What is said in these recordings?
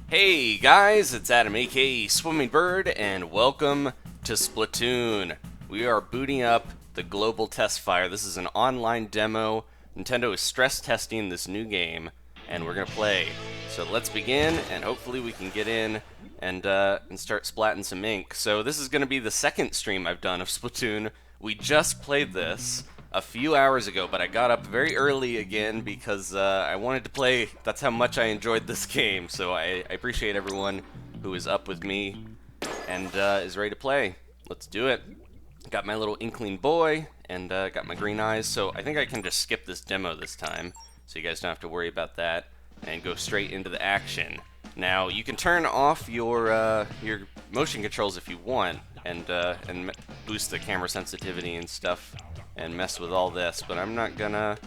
Hey guys, it's Adam aka Swimming Bird, and welcome to Splatoon. We are booting up the Global Testfire. This is an online demo. Nintendo is stress testing this new game, and we're gonna play. So let's begin, and hopefully we can get in and start splatting some ink. So this is gonna be the second stream I've done of Splatoon. We just played this a few hours ago, but I got up very early again because I wanted to play. That's how much I enjoyed this game, so I appreciate everyone who is up with me and is ready to play. Let's do it. Got my little inkling boy and got my green eyes, so I think I can just skip this demo this time so you guys don't have to worry about that and go straight into the action. Now, you can turn off your motion controls if you want and boost the camera sensitivity and stuff and mess with all this, but I'm not gonna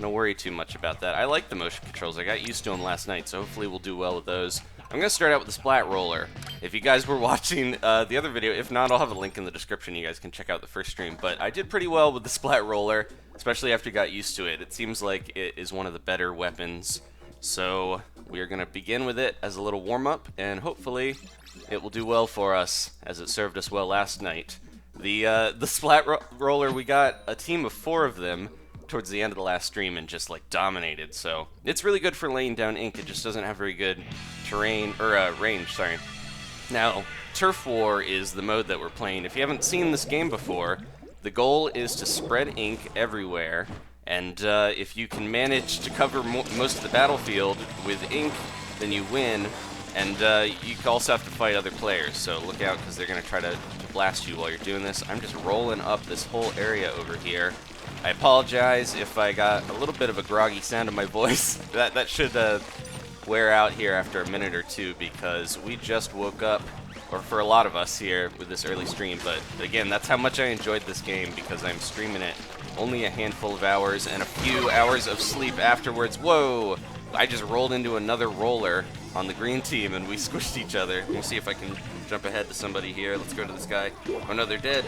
worry too much about that. I like the motion controls. I got used to them last night, so hopefully we'll do well with those. I'm gonna start out with the Splat roller. If you guys were watching the other video, if not, I'll have a link in the description. You guys can check out the first stream, but I did pretty well with the Splat roller, especially after you got used to it. It seems like it is one of the better weapons, so we are gonna begin with it as a little warm-up, and hopefully it will do well for us, as it served us well last night. The Splat roller, we got a team of 4 of them towards the end of the last stream and just like dominated, so it's really good for laying down ink. It just doesn't have very good terrain, or range, sorry. Now, Turf War is the mode that we're playing. If you haven't seen this game before, the goal is to spread ink everywhere, and if you can manage to cover most of the battlefield with ink, then you win. And you also have to fight other players, so look out because they're going to try to blast you while you're doing this. I'm just rolling up this whole area over here. I apologize if I got a little bit of a groggy sound in my voice. That should wear out here after a minute or two because we just woke up, or for a lot of us here with this early stream. But again, that's how much I enjoyed this game because I'm streaming it only a handful of hours and a few hours of sleep afterwards. Whoa! I just rolled into another roller on the green team and we squished each other. Let me see if I can jump ahead to somebody here. Let's go to this guy. Oh no, they're dead.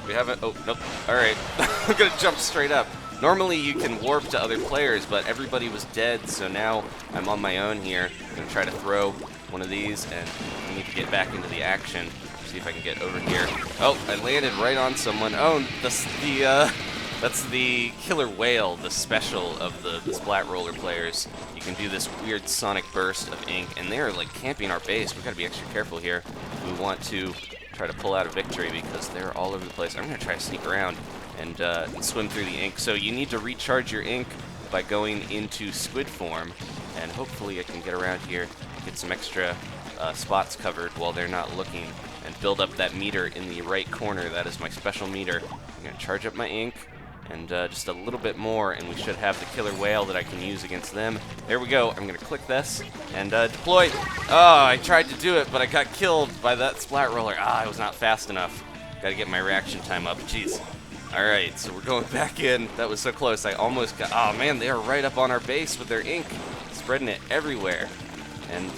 We haven't. Oh, nope. Alright. I'm gonna jump straight up. Normally you can warp to other players, but everybody was dead, so now I'm on my own here. I'm gonna try to throw one of these, and I need to get back into the action. See if I can get over here. Oh, I landed right on someone. Oh, that's the killer whale, the special of the Splat roller players. You can do this weird sonic burst of ink, and they're like camping our base. We've got to be extra careful here. We want to try to pull out a victory because they're all over the place. I'm going to try to sneak around and swim through the ink. So you need to recharge your ink by going into squid form, and hopefully I can get around here, get some extra spots covered while they're not looking, and build up that meter in the right corner. That is my special meter. I'm going to charge up my ink, and just a little bit more, and we should have the killer whale that I can use against them. There we go. I'm going to click this and deploy. Oh, I tried to do it, but I got killed by that Splat roller. I was not fast enough. Got to get my reaction time up. Jeez. All right, so we're going back in. That was so close. I almost got... Oh, man, they are right up on our base with their ink, spreading it everywhere. And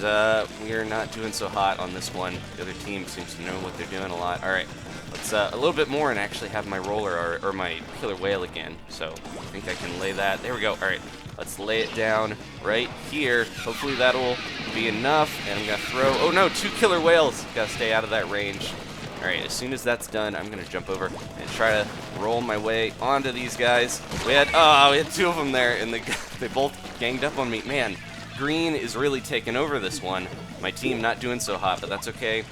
we are not doing so hot on this one. The other team seems to know what they're doing a lot. All right. Let's a little bit more and actually have my roller or my killer whale again. So I think I can lay that. There we go. All right, let's lay it down right here. Hopefully that'll be enough. And I'm gonna throw. Oh no, 2 killer whales. Gotta stay out of that range. All right, as soon as that's done, I'm gonna jump over and try to roll my way onto these guys. We had 2 of them there, and they both ganged up on me. Man, green is really taking over this one. My team not doing so hot, but that's okay.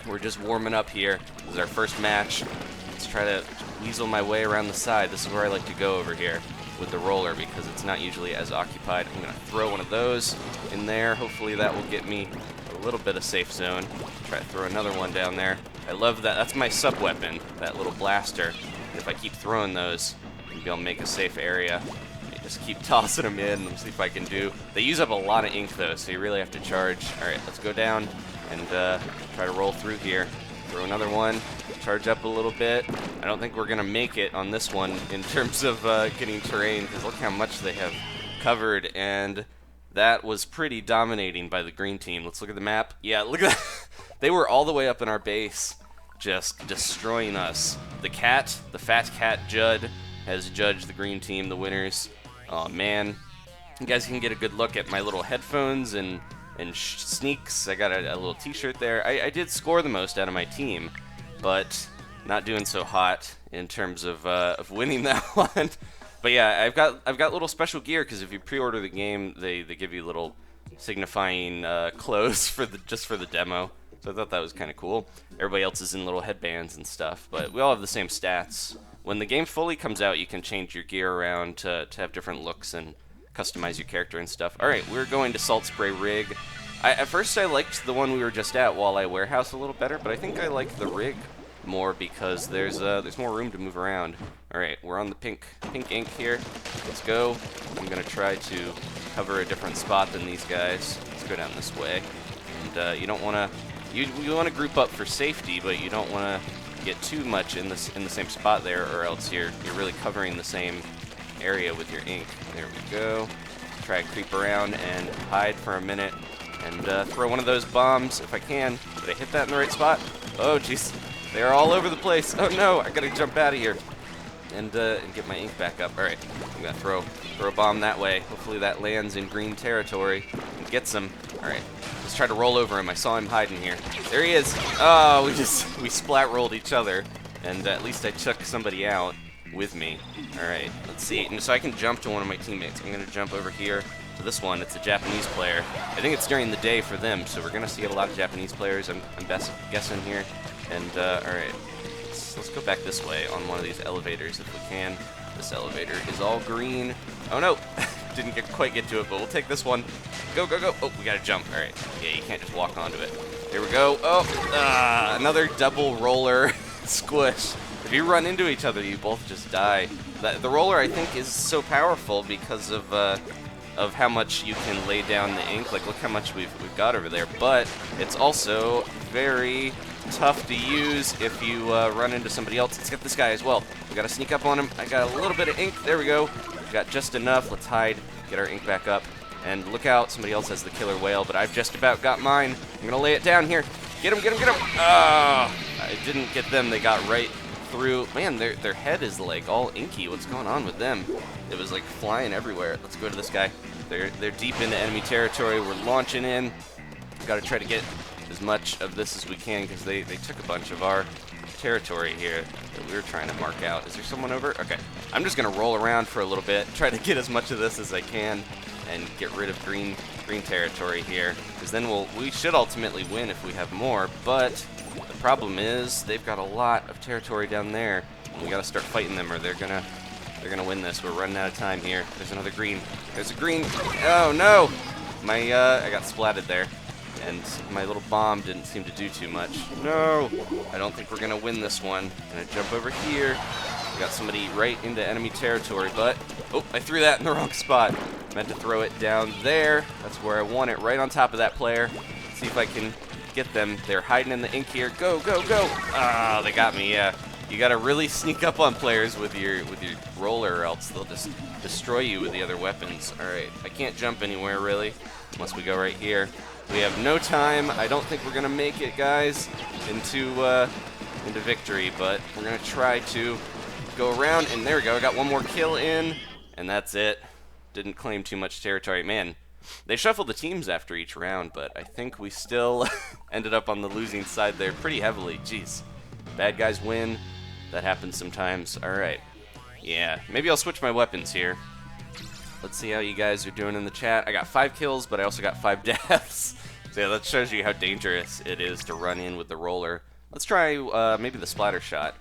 We're just warming up here. This is our first match. Let's try to weasel my way around the side. This is where I like to go over here with the roller because it's not usually as occupied. I'm going to throw one of those in there. Hopefully that will get me a little bit of safe zone. Try to throw another one down there. I love that. That's my sub-weapon, that little blaster. If I keep throwing those, maybe I'll make a safe area. Just keep tossing them in and see if I can do. They use up a lot of ink though, so you really have to charge. All right, let's go down and try to roll through here. Throw another one, charge up a little bit. I don't think we're gonna make it on this one in terms of getting terrain, because look how much they have covered, and that was pretty dominating by the green team. Let's look at the map. Yeah, look at that. They were all the way up in our base, just destroying us. The fat cat Judd, has judged the green team the winners. Oh man, you guys can get a good look at my little headphones and and sneaks. I got a little t-shirt there. I did score the most out of my team, but not doing so hot in terms of winning that one. But yeah, I've got little special gear because if you pre-order the game, they give you little signifying clothes for just for the demo. So I thought that was kind of cool. Everybody else is in little headbands and stuff, but we all have the same stats. When the game fully comes out, you can change your gear around to have different looks and customize your character and stuff. All right, we're going to Salt Spray Rig. At first I liked the one we were just at, Walleye Warehouse, a little better, but I think I like the rig more because there's more room to move around. All right, we're on the pink ink here. Let's go. I'm gonna try to cover a different spot than these guys. Let's go down this way. And you don't want to you want to group up for safety, but you don't want to get too much in the same spot there, or else you're really covering the same area with your ink. There we go. Try and creep around and hide for a minute and throw one of those bombs if I can. Did I hit that in the right spot? Oh jeez, they're all over the place. Oh no, I gotta jump out of here and get my ink back up. All right, I'm gonna throw a bomb that way. Hopefully that lands in green territory and gets him. All right, let's try to roll over him. I saw him hiding here. There he is. Oh, we splat rolled each other, and at least I took somebody out with me. All right, let's see. And so I can jump to one of my teammates. I'm gonna jump over here to this one. It's a Japanese player. I think it's during the day for them, so we're gonna see a lot of Japanese players. I'm guessing here. And all right, let's go back this way on one of these elevators if we can. This elevator is all green. Oh no, didn't quite get to it, but we'll take this one. Go, go, go. Oh, we gotta jump. All right, yeah, you can't just walk onto it. There we go. Oh, another double roller squish. If you run into each other, you both just die. The roller, I think, is so powerful because of how much you can lay down the ink. Like, look how much we've got over there. But it's also very tough to use if you run into somebody else. Let's get this guy as well. We gotta sneak up on him. I got a little bit of ink. There we go. We got just enough. Let's hide. Get our ink back up. And look out, somebody else has the killer whale, but I've just about got mine. I'm gonna lay it down here. Get him, get him, get him. Oh, I didn't get them. They got right through. Man, their head is like all inky. What's going on with them? It was like flying everywhere. Let's go to this guy. They're deep into enemy territory. We're launching in. Got to try to get as much of this as we can because they took a bunch of our territory here that we were trying to mark out. Is there someone over? Okay. I'm just gonna roll around for a little bit, try to get as much of this as I can, and get rid of green territory here. Because then we should ultimately win if we have more. But the problem is they've got a lot of territory down there, and we got to start fighting them, or they're gonna win this. We're running out of time here. There's another green. There's a green. Oh no! I got splatted there. And my little bomb didn't seem to do too much. No! I don't think we're gonna win this one. I'm gonna jump over here. We got somebody right into enemy territory, but oh, I threw that in the wrong spot. Meant to throw it down there. That's where I want it, right on top of that player. Let's see if I can get them. They're hiding in the ink here. Go, go, go! Ah, they got me. Yeah, you gotta really sneak up on players with your roller, or else they'll just destroy you with the other weapons. All right, I can't jump anywhere really, unless we go right here. We have no time. I don't think we're gonna make it, guys, into victory, but we're gonna try to go around. And there we go. I got one more kill in, and that's it. Didn't claim too much territory. Man, they shuffled the teams after each round, but I think we still ended up on the losing side there pretty heavily. Jeez, bad guys win. That happens sometimes. All right. Yeah, maybe I'll switch my weapons here. Let's see how you guys are doing in the chat. I got 5 kills, but I also got 5 deaths. So yeah, that shows you how dangerous it is to run in with the roller. Let's try maybe the Splattershot.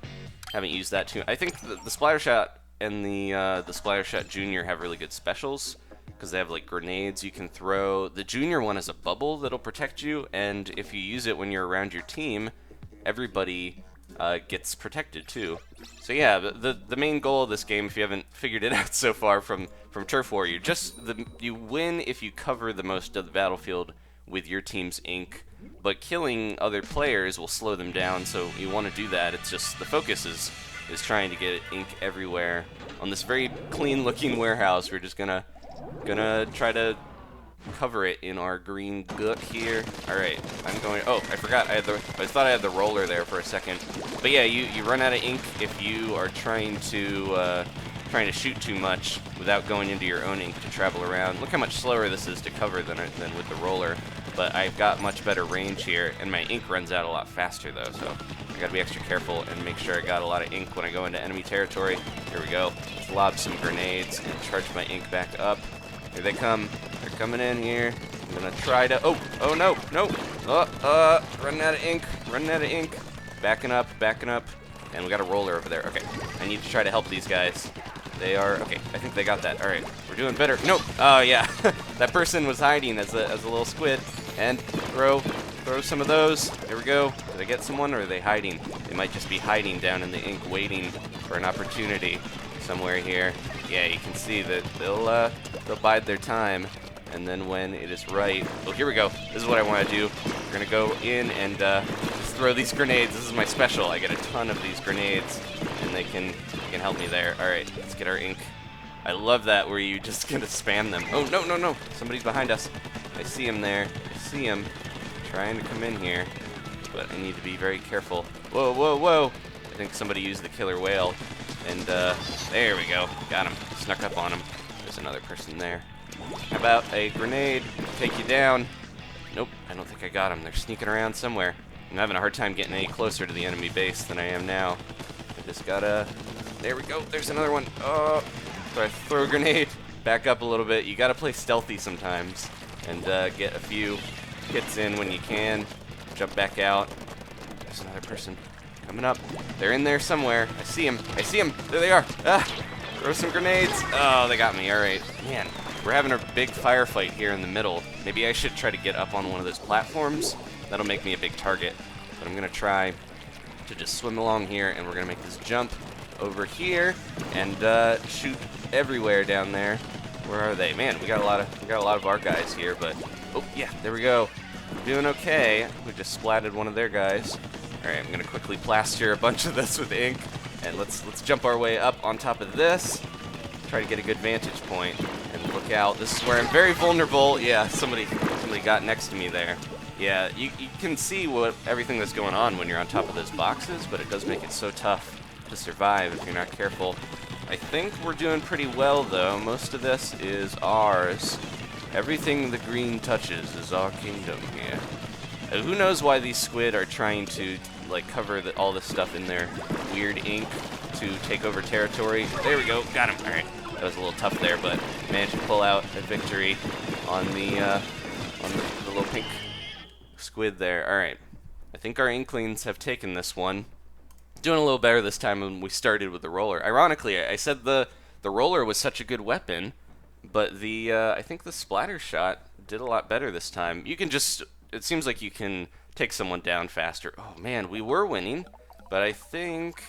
Haven't used that too. I think the Splattershot and the Splattershot Junior have really good specials because they have like grenades you can throw. The Junior one has a bubble that'll protect you, and if you use it when you're around your team, everybody gets protected too. So yeah, the main goal of this game, if you haven't figured it out so far from Turf War, you win if you cover the most of the battlefield with your team's ink, but killing other players will slow them down, so you want to do that. It's just the focus is trying to get ink everywhere. On this very clean looking warehouse, we're just gonna try to cover it in our green gook here. Alright, I'm going, oh, I forgot, I thought I had the roller there for a second. But yeah, you run out of ink if you are trying to shoot too much without going into your own ink to travel around. Look how much slower this is to cover than with the roller. but I've got much better range here, and my ink runs out a lot faster though, so I gotta be extra careful and make sure I got a lot of ink when I go into enemy territory. Here we go. Let's lob some grenades and charge my ink back up. Here they come. They're coming in here. I'm gonna try to. Oh no, no. Running out of ink. Running out of ink. Backing up. And we got a roller over there. Okay, I need to try to help these guys. They are okay. I think they got that. All right, we're doing better. Nope. Oh yeah, that person was hiding as a little squid. And throw some of those. There we go. Did I get someone, or are they hiding? They might just be hiding down in the ink, waiting for an opportunity somewhere here. Yeah, you can see that they'll bide their time, and then when it is right. Oh, here we go. This is what I want to do. We're gonna go in and just throw these grenades. This is my special. I get a ton of these grenades, and they can help me there. All right, let's get our ink. I love that where you just gonna spam them. Oh no, no, no! Somebody's behind us. I see him there. I see him trying to come in here, but I need to be very careful. Whoa, whoa, whoa! I think somebody used the killer whale, and there we go. Got him. Snuck up on him. There's another person there. How about a grenade? Take you down. Nope, I don't think I got him. They're sneaking around somewhere. I'm having a hard time getting any closer to the enemy base than I am now. I just gotta... There we go. There's another one. Oh, so I throw a grenade. Back up a little bit. You gotta play stealthy sometimes and get a few hits in when you can. Jump back out. There's another person coming up. They're in there somewhere. I see him. I see him. There they are. Ah, throw some grenades. Oh, they got me. All right. Man, we're having a big firefight here in the middle. Maybe I should try to get up on one of those platforms. That'll make me a big target. But I'm gonna try to just swim along here, and we're gonna make this jump over here and shoot everywhere down there. Where are they? Man, we got a lot of our guys here, but oh yeah, there we go. We're doing okay. We just splatted one of their guys. All right, I'm gonna quickly plaster a bunch of this with ink, and let's jump our way up on top of this. Try to get a good vantage point, and look out. This is where I'm very vulnerable. Yeah, somebody got next to me there. Yeah, you can see everything that's going on when you're on top of those boxes, but it does make it so tough to survive if you're not careful. I think we're doing pretty well though. Most of this is ours. Everything the green touches is our kingdom here. Who knows why these squid are trying to like cover all this stuff in their weird ink to take over territory. There we go. Got him. All right. That was a little tough there, but managed to pull out a victory on the little pink squid there. All right. I think our inklings have taken this one. Doing a little better this time than we started with the roller. Ironically, I said the roller was such a good weapon, but I think the Splattershot did a lot better this time. You can just, it seems like you can take someone down faster. Oh man, we were winning, but I think,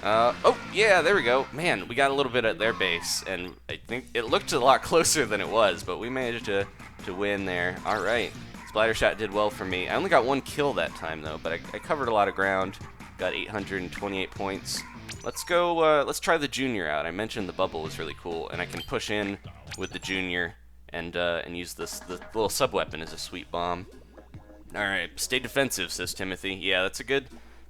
oh yeah, there we go. Man, we got a little bit at their base, and I think it looked a lot closer than it was, but we managed to win there. All right, Splattershot did well for me. I only got one kill that time though, but I covered a lot of ground. Got 828 points. Let's go, let's try the Junior out. I mentioned the bubble was really cool, and I can push in with the Junior and use the little sub-weapon as a sweet bomb. Alright, stay defensive, says Timothy. Yeah,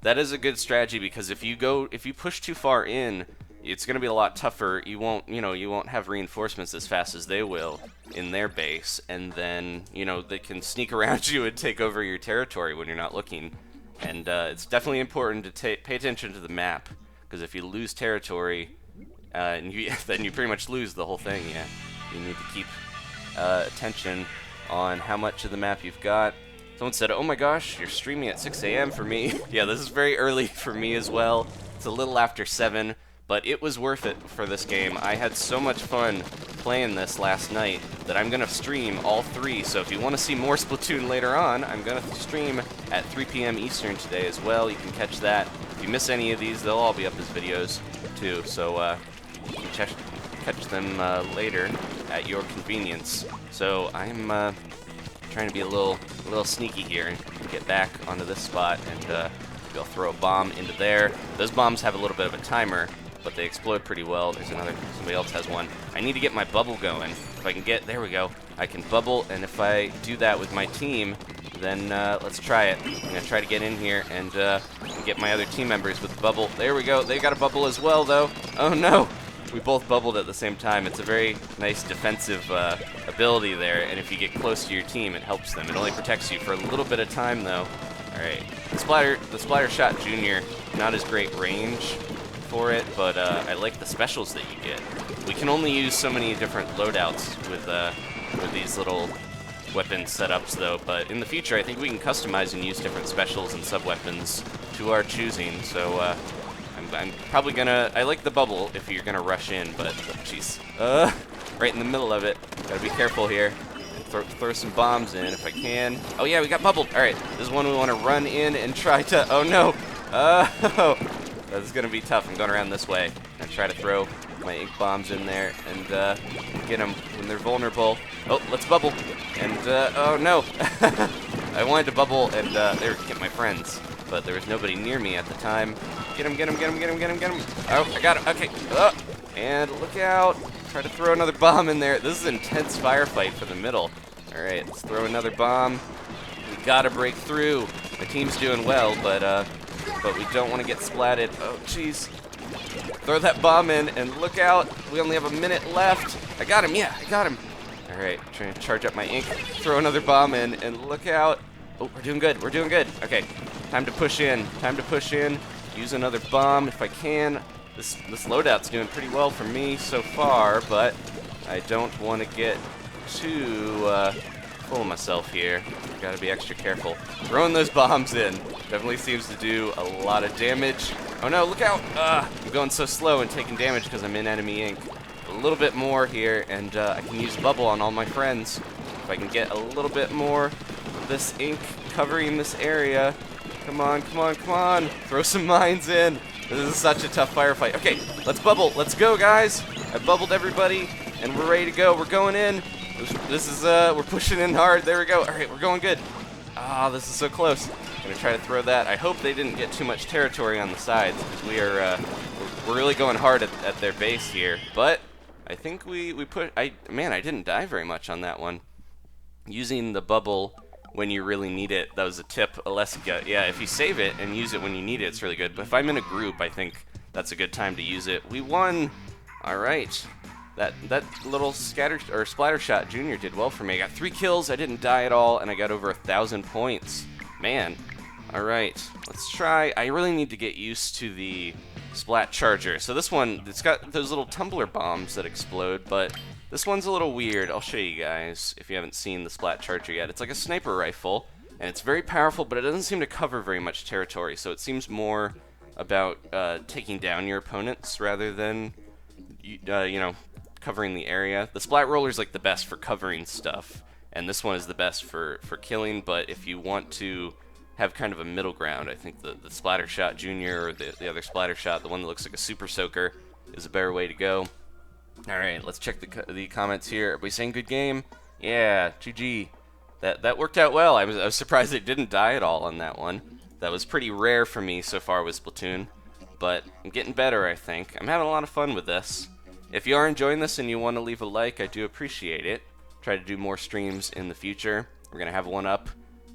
that is a good strategy, because if you push too far in, it's going to be a lot tougher. You won't have reinforcements as fast as they will in their base, and then, they can sneak around you and take over your territory when you're not looking. And it's definitely important to pay attention to the map, because if you lose territory, then you pretty much lose the whole thing. Yeah, you need to keep attention on how much of the map you've got. Someone said, "Oh my gosh, you're streaming at 6 a.m. for me." Yeah, this is very early for me as well. It's a little after 7, but it was worth it for this game. I had so much fun playing this last night that I'm gonna stream all 3. So if you want to see more Splatoon later on, I'm gonna stream at 3 p.m. Eastern today as well. You can catch that. If you miss any of these, they'll all be up as videos too. So you can catch them later at your convenience. So I'm trying to be a little sneaky here and get back onto this spot, and I'll throw a bomb into there. Those bombs have a little bit of a timer, but they explode pretty well. There's somebody else has one. I need to get my bubble going. If I can there we go. I can bubble, and if I do that with my team, then let's try it. I'm gonna try to get in here and get my other team members with the bubble. There we go. They got a bubble as well, though. Oh no! we both bubbled at the same time. It's a very nice defensive ability there, and if you get close to your team, it helps them. It only protects you for a little bit of time, though. All right, the Splattershot Junior, not as great range for it, but I like the specials that you get. We can only use so many different loadouts with these little weapon setups, though, but in the future, I think we can customize and use different specials and sub-weapons to our choosing, so I'm probably gonna... I like the bubble if you're gonna rush in, but... Jeez. Right in the middle of it. Gotta be careful here. Throw some bombs in if I can. Oh yeah, we got bubbled. Alright, this is one we want to run in and try to... Oh no! Oh! This is gonna be tough. I'm going around this way. I'm gonna try to throw my ink bombs in there and get them when they're vulnerable. Oh, let's bubble. And, oh no! I wanted to bubble and get my friends, but there was nobody near me at the time. Get him, get him, get him, get him, get him, get him. Oh, I got him. Okay. And look out. Try to throw another bomb in there. This is an intense firefight for the middle. All right, let's throw another bomb. We gotta break through. My team's doing well, but we don't want to get splatted. Oh, jeez. Throw that bomb in and look out. We only have a minute left. I got him. Yeah, I got him. All right, trying to charge up my ink. Throw another bomb in and look out. Oh, we're doing good. We're doing good. Okay, time to push in. Time to push in. Use another bomb if I can. This loadout's doing pretty well for me so far, but I don't want to get too full of myself here. Gotta be extra careful. Throwing those bombs in definitely seems to do a lot of damage. Oh no, look out! I'm going so slow and taking damage because I'm in enemy ink. A little bit more here, and I can use bubble on all my friends. If I can get a little bit more of this ink covering this area. Come on, come on, come on! Throw some mines in! This is such a tough firefight. Okay, let's bubble. Let's go, guys! I bubbled everybody, and we're ready to go. We're going in. This is, we're pushing in hard. There we go. All right, we're going good. Ah, this is so close. I'm gonna try to throw that. I hope they didn't get too much territory on the sides, because we're really going hard at their base here. But I think we put... Man, I didn't die very much on that one. Using the bubble when you really need it, that was a tip, Alessica. Yeah, if you save it and use it when you need it, it's really good. But if I'm in a group, I think that's a good time to use it. We won! Alright. That little Splattershot Junior did well for me. I got 3 kills, I didn't die at all, and I got over 1,000 points. Man. Alright, let's try. I really need to get used to the Splat Charger. So this one, it's got those little tumbler bombs that explode, but this one's a little weird. I'll show you guys if you haven't seen the Splat Charger yet. It's like a sniper rifle, and it's very powerful, but it doesn't seem to cover very much territory, so it seems more about taking down your opponents rather than, you know, covering the area. The Splat Roller's like the best for covering stuff, and this one is the best for killing, but if you want to have kind of a middle ground, I think the Splattershot Junior or the other Splattershot, the one that looks like a Super Soaker, is a better way to go. Alright, let's check the comments here. Everybody saying good game? Yeah, GG. That worked out well. I was surprised it didn't die at all on that one. That was pretty rare for me so far with Splatoon, but I'm getting better, I think. I'm having a lot of fun with this. If you are enjoying this and you want to leave a like, I do appreciate it. Try to do more streams in the future. We're going to have one up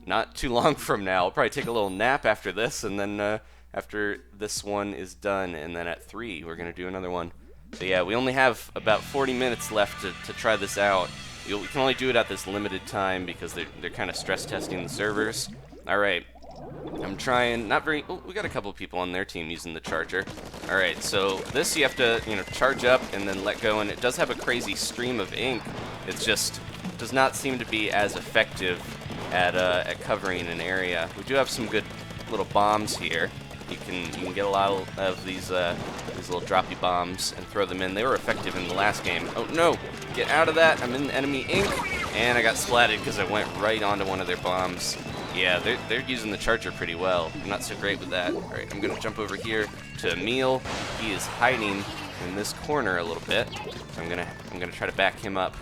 not too long from now. I'll probably take a little nap after this, and then after this one is done, and then at 3, we're going to do another one. So yeah, we only have about 40 minutes left to try this out. We can only do it at this limited time because they're kind of stress testing the servers. Alright, I'm trying, not very, oh, we got a couple people on their team using the charger. Alright, so this you have to, you know, charge up and then let go, and it does have a crazy stream of ink. It just does not seem to be as effective at covering an area. We do have some good little bombs here. You can get a lot of these little droppy bombs and throw them in. They were effective in the last game. Oh no! Get out of that! I'm in enemy ink, and I got splatted because I went right onto one of their bombs. Yeah, they're using the charger pretty well. I'm not so great with that. All right, I'm gonna jump over here to Emil. He is hiding in this corner a little bit, so I'm gonna try to back him up.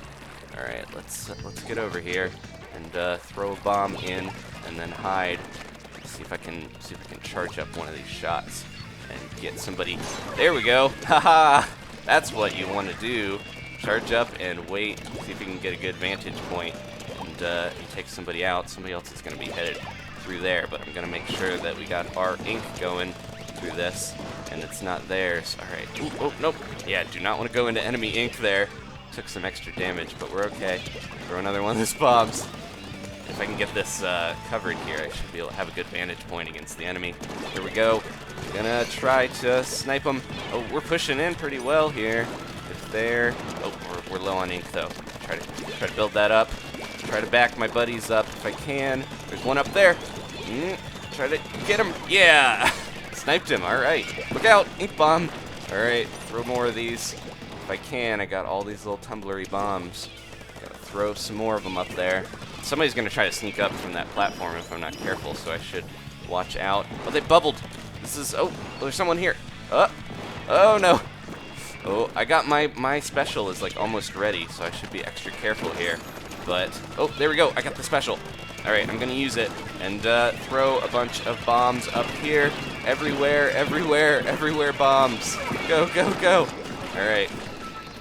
All right, let's get over here and throw a bomb in, and then hide. See if I can charge up one of these shots and get somebody. There we go. Haha! That's what you want to do. Charge up and wait. See if you can get a good vantage point. And you take somebody out. Somebody else is going to be headed through there. But I'm going to make sure that we got our ink going through this. and it's not theirs. All right. Ooh, oh, nope. Yeah, do not want to go into enemy ink there. Took some extra damage, but we're okay. Throw another one of those bombs. If I can get this covered here, I should be able to have a good vantage point against the enemy. Here we go. Gonna try to snipe them. Oh, we're pushing in pretty well here. If they're... Oh, we're low on ink, though. Try to build that up. Try to back my buddies up if I can. There's one up there. Try to get him. Yeah! Sniped him. All right. Look out. Ink bomb. All right. Throw more of these. If I can, I got all these little tumblery bombs. Gotta throw some more of them up there. Somebody's gonna try to sneak up from that platform if I'm not careful, so I should watch out. Oh, they bubbled. This is... Oh, there's someone here. Oh, no. Oh, I got my special is like almost ready, so I should be extra careful here. But, oh, there we go. I got the special. All right, I'm gonna use it and throw a bunch of bombs up here. Everywhere bombs. Go, go, go. All right.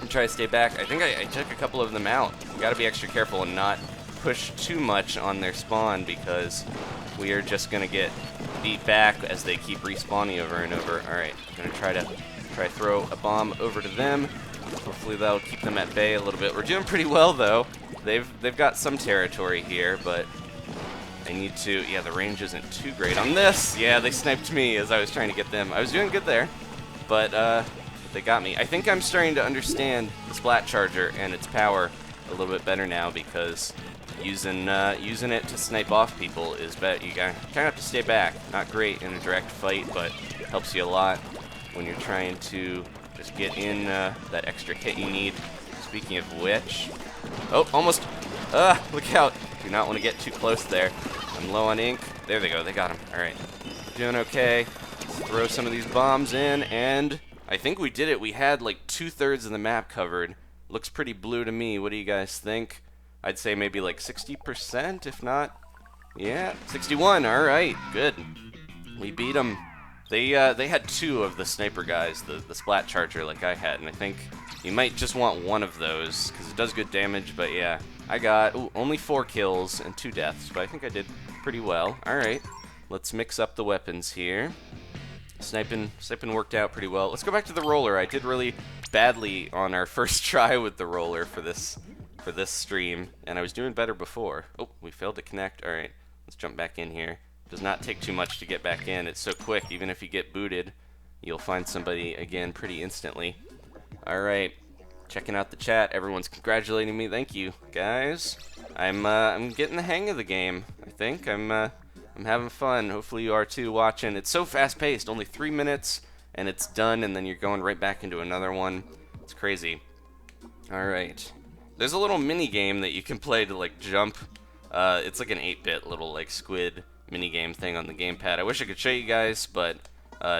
Try to stay back. I think I took a couple of them out. You gotta be extra careful and not push too much on their spawn because we are just gonna get beat back as they keep respawning over and over. All right, gonna try to throw a bomb over to them. Hopefully that'll keep them at bay a little bit. We're doing pretty well though. They've got some territory here, but I need to. Yeah, the range isn't too great on this. Yeah, they sniped me as I was trying to get them. I was doing good there, but they got me. I think I'm starting to understand the Splat charger and its power a little bit better now because using it to snipe off people is better. You kind of have to stay back. Not great in a direct fight, but helps you a lot when you're trying to just get in that extra hit you need. Speaking of which, oh, almost. Look out! Do not want to get too close there. I'm low on ink. There they go. They got him. All right, doing okay. Let's throw some of these bombs in and. I think we did it. We had like 2/3 of the map covered. Looks pretty blue to me. What do you guys think? I'd say maybe like 60%, if not. Yeah, 61. All right, good. We beat them. They had 2 of the sniper guys, the Splat charger like I had, and I think you might just want one of those because it does good damage. But yeah, I got only 4 kills and 2 deaths, but I think I did pretty well. All right, let's mix up the weapons here. Sniping worked out pretty well. Let's go back to the roller. I did really badly on our first try with the roller for this stream, and I was doing better before. Oh, we failed to connect. All right, let's jump back in here. Does not take too much to get back in. It's so quick. Even if you get booted, you'll find somebody again pretty instantly. All right, checking out the chat. Everyone's congratulating me. Thank you, guys. I'm getting the hang of the game. I think I'm having fun. Hopefully you are too watching. It's so fast-paced. Only 3 minutes, and it's done, and then you're going right back into another one. It's crazy. All right. There's a little mini game that you can play to like jump. It's like an 8-bit little like squid mini game thing on the gamepad. I wish I could show you guys, but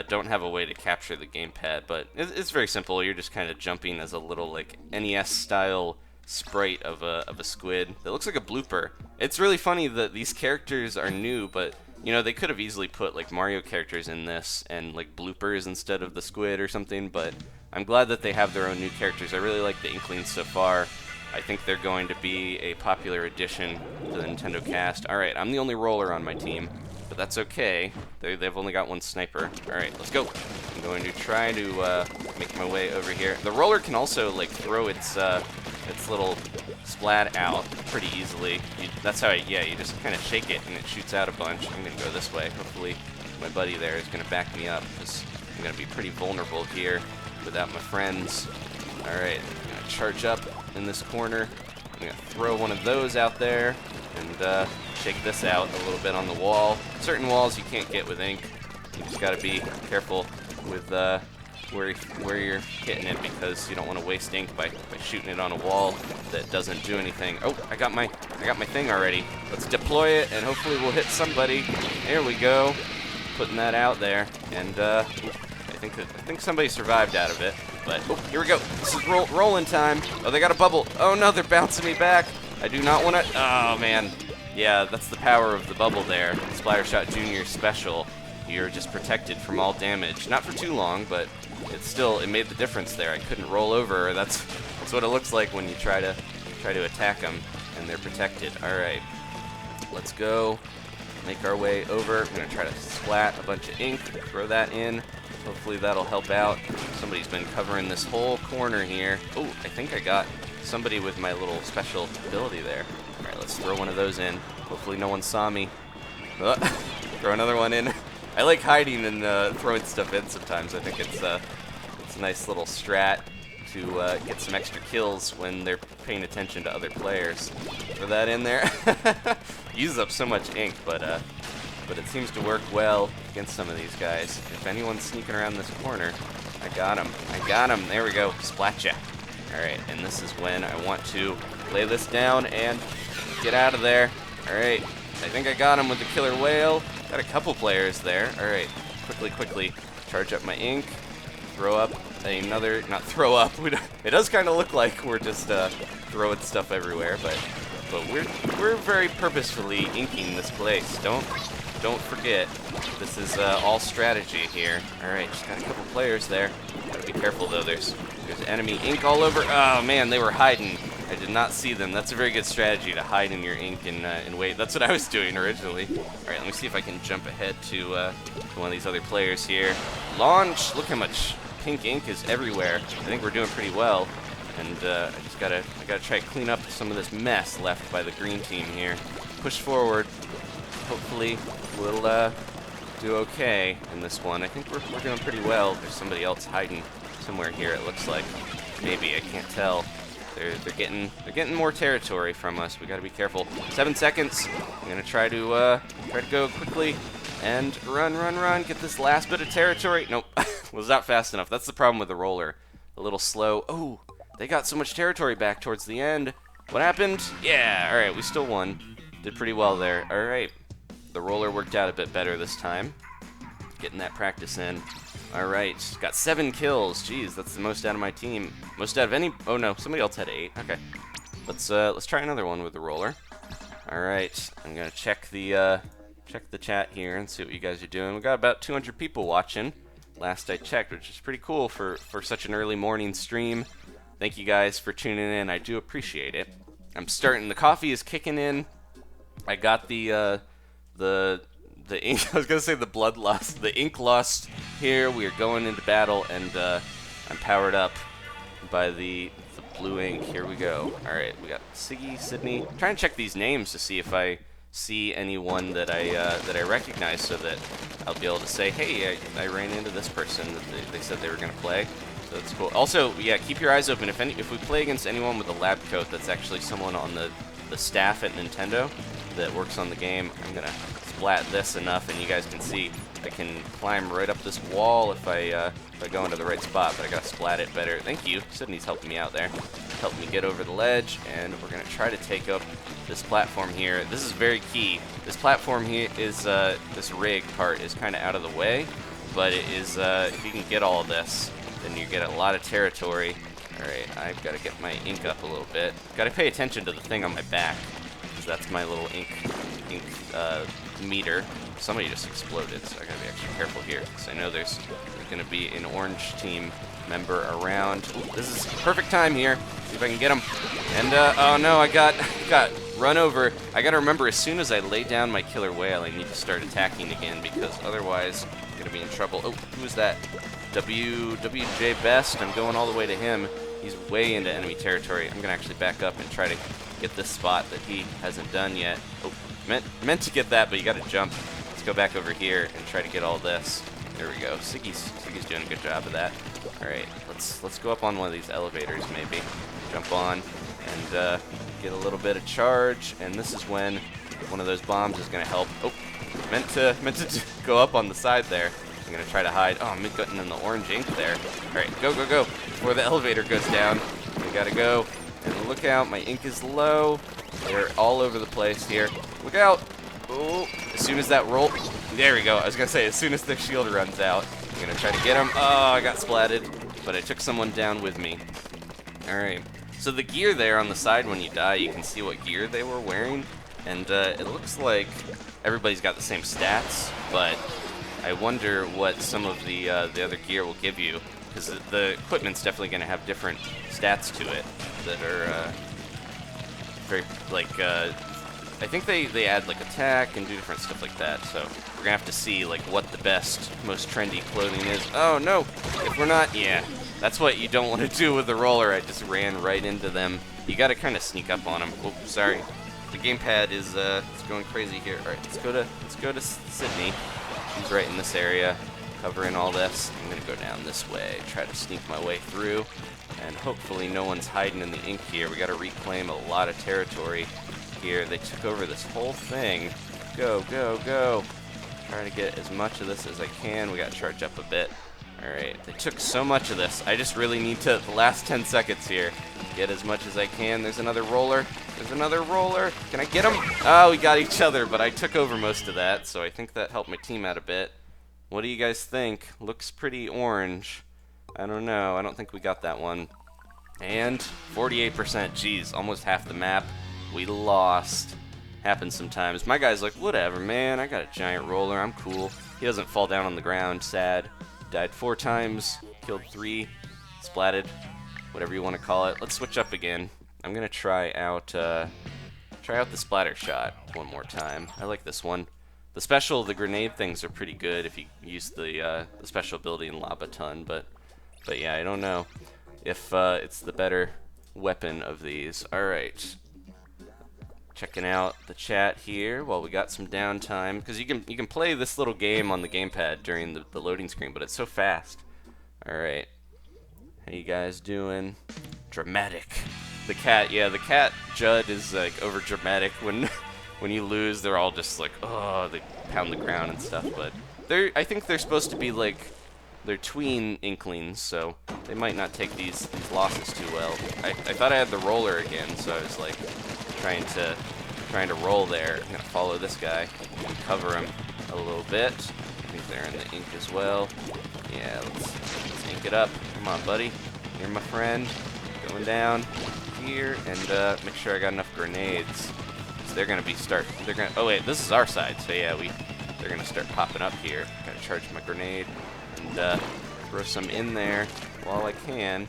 don't have a way to capture the gamepad. But it's very simple. You're just kind of jumping as a little like NES-style sprite of a squid that looks like a blooper. It's really funny that these characters are new, but you know they could have easily put like Mario characters in this and like bloopers instead of the squid or something, but I'm glad that they have their own new characters. I really like the Inklings so far. I think they're going to be a popular addition to the Nintendo cast. Alright, I'm the only roller on my team, but that's okay. They've only got 1 sniper. Alright, let's go. I'm going to try to make my way over here. The roller can also like throw its little splat out pretty easily. That's how you just kind of shake it and it shoots out a bunch. I'm going to go this way. Hopefully my buddy there is going to back me up because I'm going to be pretty vulnerable here without my friends. Alright, I'm going to charge up in this corner. I'm going to throw one of those out there and shake this out a little bit on the wall. Certain walls you can't get with ink. You just got to be careful with where you're hitting it because you don't want to waste ink by shooting it on a wall that doesn't do anything. Oh, I got my thing already. Let's deploy it and hopefully we'll hit somebody. There we go. Putting that out there, and I think somebody survived out of it. But oh, here we go. This is rolling time. Oh, they got a bubble. Oh no, they're bouncing me back. I do not want to. Oh man. Yeah, that's the power of the bubble there. Splattershot Jr. special. You're just protected from all damage. Not for too long, but it made the difference there. I couldn't roll over. That's what it looks like when you try to attack them and they're protected. All right, let's go. Make our way over. I'm gonna try to splat a bunch of ink. Throw that in. Hopefully that'll help out. Somebody's been covering this whole corner here. Oh, I think I got somebody with my little special ability there. All right, let's throw one of those in. Hopefully no one saw me. Throw another one in. I like hiding and throwing stuff in sometimes. I think it's a nice little strat to get some extra kills when they're paying attention to other players. Throw that in there. Uses up so much ink, but it seems to work well against some of these guys. If anyone's sneaking around this corner, I got him. I got him. There we go. Splatcha. All right, and this is when I want to lay this down and get out of there. All right, I think I got him with the killer whale. Got a couple players there. All right, quickly charge up my ink. Throw up another, not throw up. It does kind of look like we're just throwing stuff everywhere, but we're very purposefully inking this place. Don't forget, this is all strategy here. All right, just got a couple players there. Gotta be careful though. There's enemy ink all over. Oh man, they were hiding. I did not see them. That's a very good strategy to hide in your ink and wait. That's what I was doing originally. All right, let me see if I can jump ahead to one of these other players here. Launch. Look how much pink ink is everywhere. I think we're doing pretty well. And I gotta try to clean up some of this mess left by the green team here. Push forward. Hopefully we'll do okay in this one. I think we're doing pretty well. There's somebody else hiding somewhere here. It looks like. Maybe, I can't tell. They're getting more territory from us. We gotta be careful. 7 seconds. I'm gonna try to go quickly and run. Get this last bit of territory. Nope, was not fast enough. That's the problem with the roller. A little slow. Oh, they got so much territory back towards the end. What happened? Yeah. All right, we still won. Did pretty well there. All right, the roller worked out a bit better this time. Getting that practice in. All right, got 7 kills. Jeez, that's the most out of my team. Most out of any. Oh no, somebody else had 8. Okay, let's try another one with the roller. All right, I'm gonna check the chat here and see what you guys are doing. We got about 200 people watching. Last I checked, which is pretty cool for such an early morning stream. Thank you guys for tuning in. I do appreciate it. I'm starting. The coffee is kicking in. I got the ink. I was gonna say the bloodlust, the ink lust. Here we are going into battle, and I'm powered up by the blue ink. Here we go. All right, we got Siggy, Sydney. I'm trying to check these names to see if I see anyone that I recognize, so that I'll be able to say, hey, I ran into this person that they said they were gonna play. So that's cool. Also, yeah, keep your eyes open. If we play against anyone with a lab coat, that's actually someone on the staff at Nintendo that works on the game. I'm gonna splat this enough, and you guys can see I can climb right up this wall if I go into the right spot, but I gotta splat it better. Thank you. Sydney's helping me out there. Helped me get over the ledge, and we're gonna try to take up this platform here. This is very key. This platform here is, this rig part is kind of out of the way, but it is, if you can get all of this, then you get a lot of territory. All right, I've got to get my ink up a little bit. Got to pay attention to the thing on my back, because that's my little ink meter. Somebody just exploded, so I gotta be extra careful here, because I know there's gonna be an orange team member around. Ooh, this is perfect time here. See if I can get him. And oh no, I got run over. I gotta remember, as soon as I lay down my killer whale, I need to start attacking again, because otherwise I'm gonna be in trouble. Oh, who is that? WJ Best. I'm going all the way to him. He's way into enemy territory. I'm gonna actually back up and try to get this spot that he hasn't done yet. Oh, meant to get that, but you gotta jump. Let's go back over here and try to get all this. There we go. Siggy's doing a good job of that. All right, let's go up on one of these elevators maybe. Jump on and get a little bit of charge. And this is when one of those bombs is gonna help. Oh, meant to go up on the side there. I'm gonna try to hide. Oh, I'm getting in the orange ink there. All right, go. Before the elevator goes down, we gotta go. And look out, my ink is low. They're all over the place here. Look out! Oh, as soon as that roll, there we go. I was gonna say, as soon as their shield runs out, I'm gonna try to get them. Oh, I got splatted, but I took someone down with me. All right. So the gear there on the side when you die, you can see what gear they were wearing, and it looks like everybody's got the same stats, but I wonder what some of the other gear will give you, because the equipment's definitely going to have different stats to it that are very, like, I think they add like attack and do different stuff like that. So we're gonna have to see like what the best, most trendy clothing is. Oh no! If we're not, yeah, that's what you don't want to do with the roller. I just ran right into them. You got to kind of sneak up on them. Oh, sorry. The gamepad is it's going crazy here. All right, let's go to Sydney. She's right in this area, covering all this. I'm gonna go down this way, try to sneak my way through, and hopefully no one's hiding in the ink here. We got to reclaim a lot of territory here. They took over this whole thing. Go, go, go! Trying to get as much of this as I can. We got to charge up a bit. All right, they took so much of this. I just really need to, the last 10 seconds here, get as much as I can. There's another roller. There's another roller. Can I get him? Oh, we got each other, but I took over most of that, so I think that helped my team out a bit. What do you guys think? Looks pretty orange. I don't know. I don't think we got that one. And 48%. Jeez, almost half the map. We lost. Happens sometimes. My guy's like, whatever, man. I got a giant roller. I'm cool. He doesn't fall down on the ground. Sad. Died 4 times. Killed 3. Splatted. Whatever you want to call it. Let's switch up again. I'm gonna try out the Splattershot one more time. I like this one. The grenade things are pretty good if you use the special ability in Labyrinth, but yeah, I don't know if it's the better weapon of these. All right, checking out the chat here while we got some downtime, because you can play this little game on the gamepad during the loading screen, but it's so fast. All right, how you guys doing? Dramatic. The cat, yeah, the cat Judd is like over dramatic when you lose. They're all just like, oh, they pound the ground and stuff. But I think they're supposed to be like, they're tween inklings, so they might not take these losses too well. I thought I had the roller again, so I was like trying to roll there. I'm gonna follow this guy and cover him a little bit. I think they're in the ink as well. Yeah, let's ink it up. Come on, buddy. You're my friend. Going down here, and make sure I got enough grenades. So they're gonna oh wait, this is our side, so yeah, they're gonna start popping up here. Gotta charge my grenade and throw some in there while I can.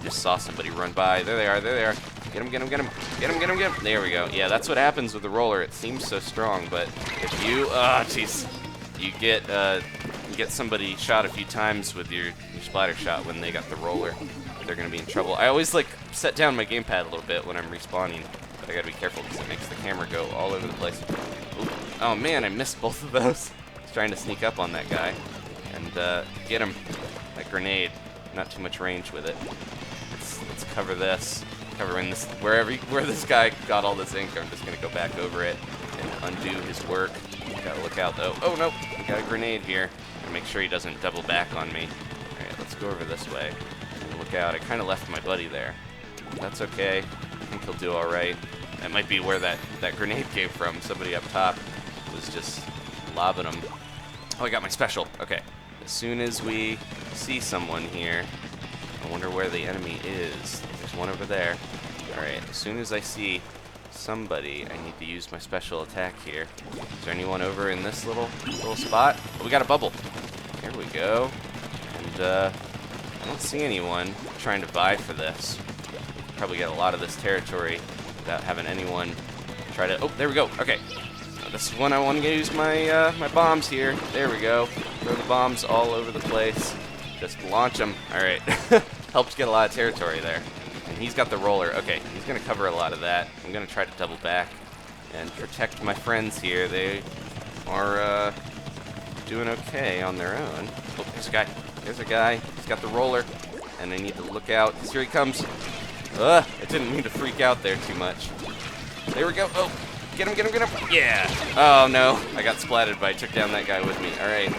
Just saw somebody run by. There they are. Get him, get him, get him, get him, get him, get him. There we go. Yeah, that's what happens with the roller. It seems so strong, but if you, jeez, you get somebody shot a few times with your splatter shot when they got the roller, they're gonna be in trouble. I always like set down my gamepad a little bit when I'm respawning, but I gotta be careful because it makes the camera go all over the place. Ooh. Oh man, I missed both of those. I was trying to sneak up on that guy and get him. That grenade, not too much range with it. Let's cover this. Covering this where this guy got all this ink. I'm just gonna go back over it and undo his work. Gotta look out though. Oh no, we got a grenade here. Gotta make sure he doesn't double back on me. All right, let's go over this way. Look out, I kind of left my buddy there. That's okay. I think he'll do all right. That might be where that grenade came from. Somebody up top was just lobbing them. Oh, I got my special. Okay. As soon as we see someone here, I wonder where the enemy is. There's one over there. All right, as soon as I see somebody, I need to use my special attack here. Is there anyone over in this little spot? Oh, we got a bubble. There we go. And I don't see anyone trying to vie for this. Probably get a lot of this territory without having anyone try to... Oh, there we go. Okay. This is when I want to use my my bombs here. There we go. Throw the bombs all over the place. Just launch them. All right. Helps get a lot of territory there. And he's got the roller. Okay, he's going to cover a lot of that. I'm going to try to double back and protect my friends here. They are doing okay on their own. Oh, there's a guy. There's a guy. He's got the roller. And I need to look out. Here he comes. I didn't mean to freak out there too much. There we go. Oh, get him, get him, get him. Yeah. Oh, no. I got splatted, but I took down that guy with me. All right.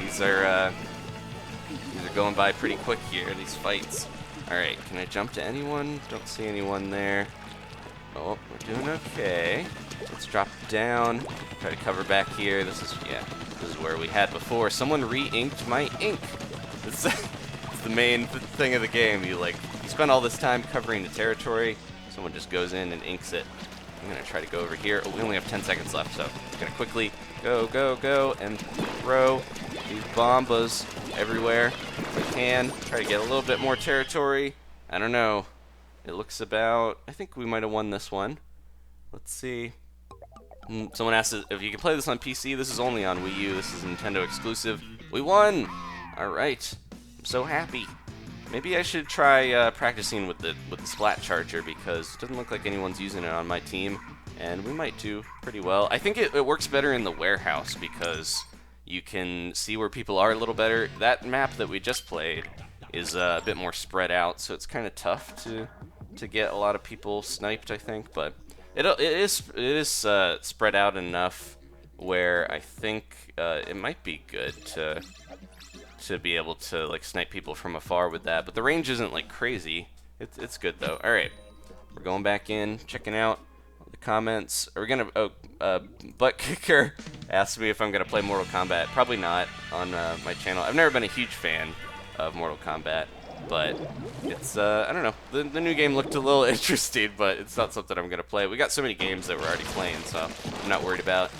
These are going by pretty quick here, these fights. All right. Can I jump to anyone? Don't see anyone there. Oh, we're doing okay. Let's drop down. Try to cover back here. This is where we had before. Someone re-inked my ink. This is the main thing of the game. You spend all this time covering the territory. Someone just goes in and inks it. I'm gonna try to go over here. Oh, we only have 10 seconds left, so I'm gonna quickly go, and throw these bombas everywhere if I can. Try to get a little bit more territory. I don't know. It looks about... I think we might have won this one. Let's see. Someone asked if you can play this on PC. This is only on Wii U. This is Nintendo exclusive. We won! Alright. I'm so happy. Maybe I should try practicing with the Splat charger, because it doesn't look like anyone's using it on my team, and we might do pretty well. I think it works better in the warehouse because you can see where people are a little better. That map that we just played is a bit more spread out, so it's kind of tough to get a lot of people sniped, I think, but it is spread out enough where I think it might be good to be able to like snipe people from afar with that, but the range isn't like crazy. It's good though. All right, we're going back in, checking out the comments. Are we gonna? Butt Kicker asked me if I'm gonna play Mortal Kombat. Probably not on my channel. I've never been a huge fan of Mortal Kombat, but it's I don't know. The new game looked a little interesting, but it's not something I'm gonna play. We got so many games that we're already playing, so I'm not worried about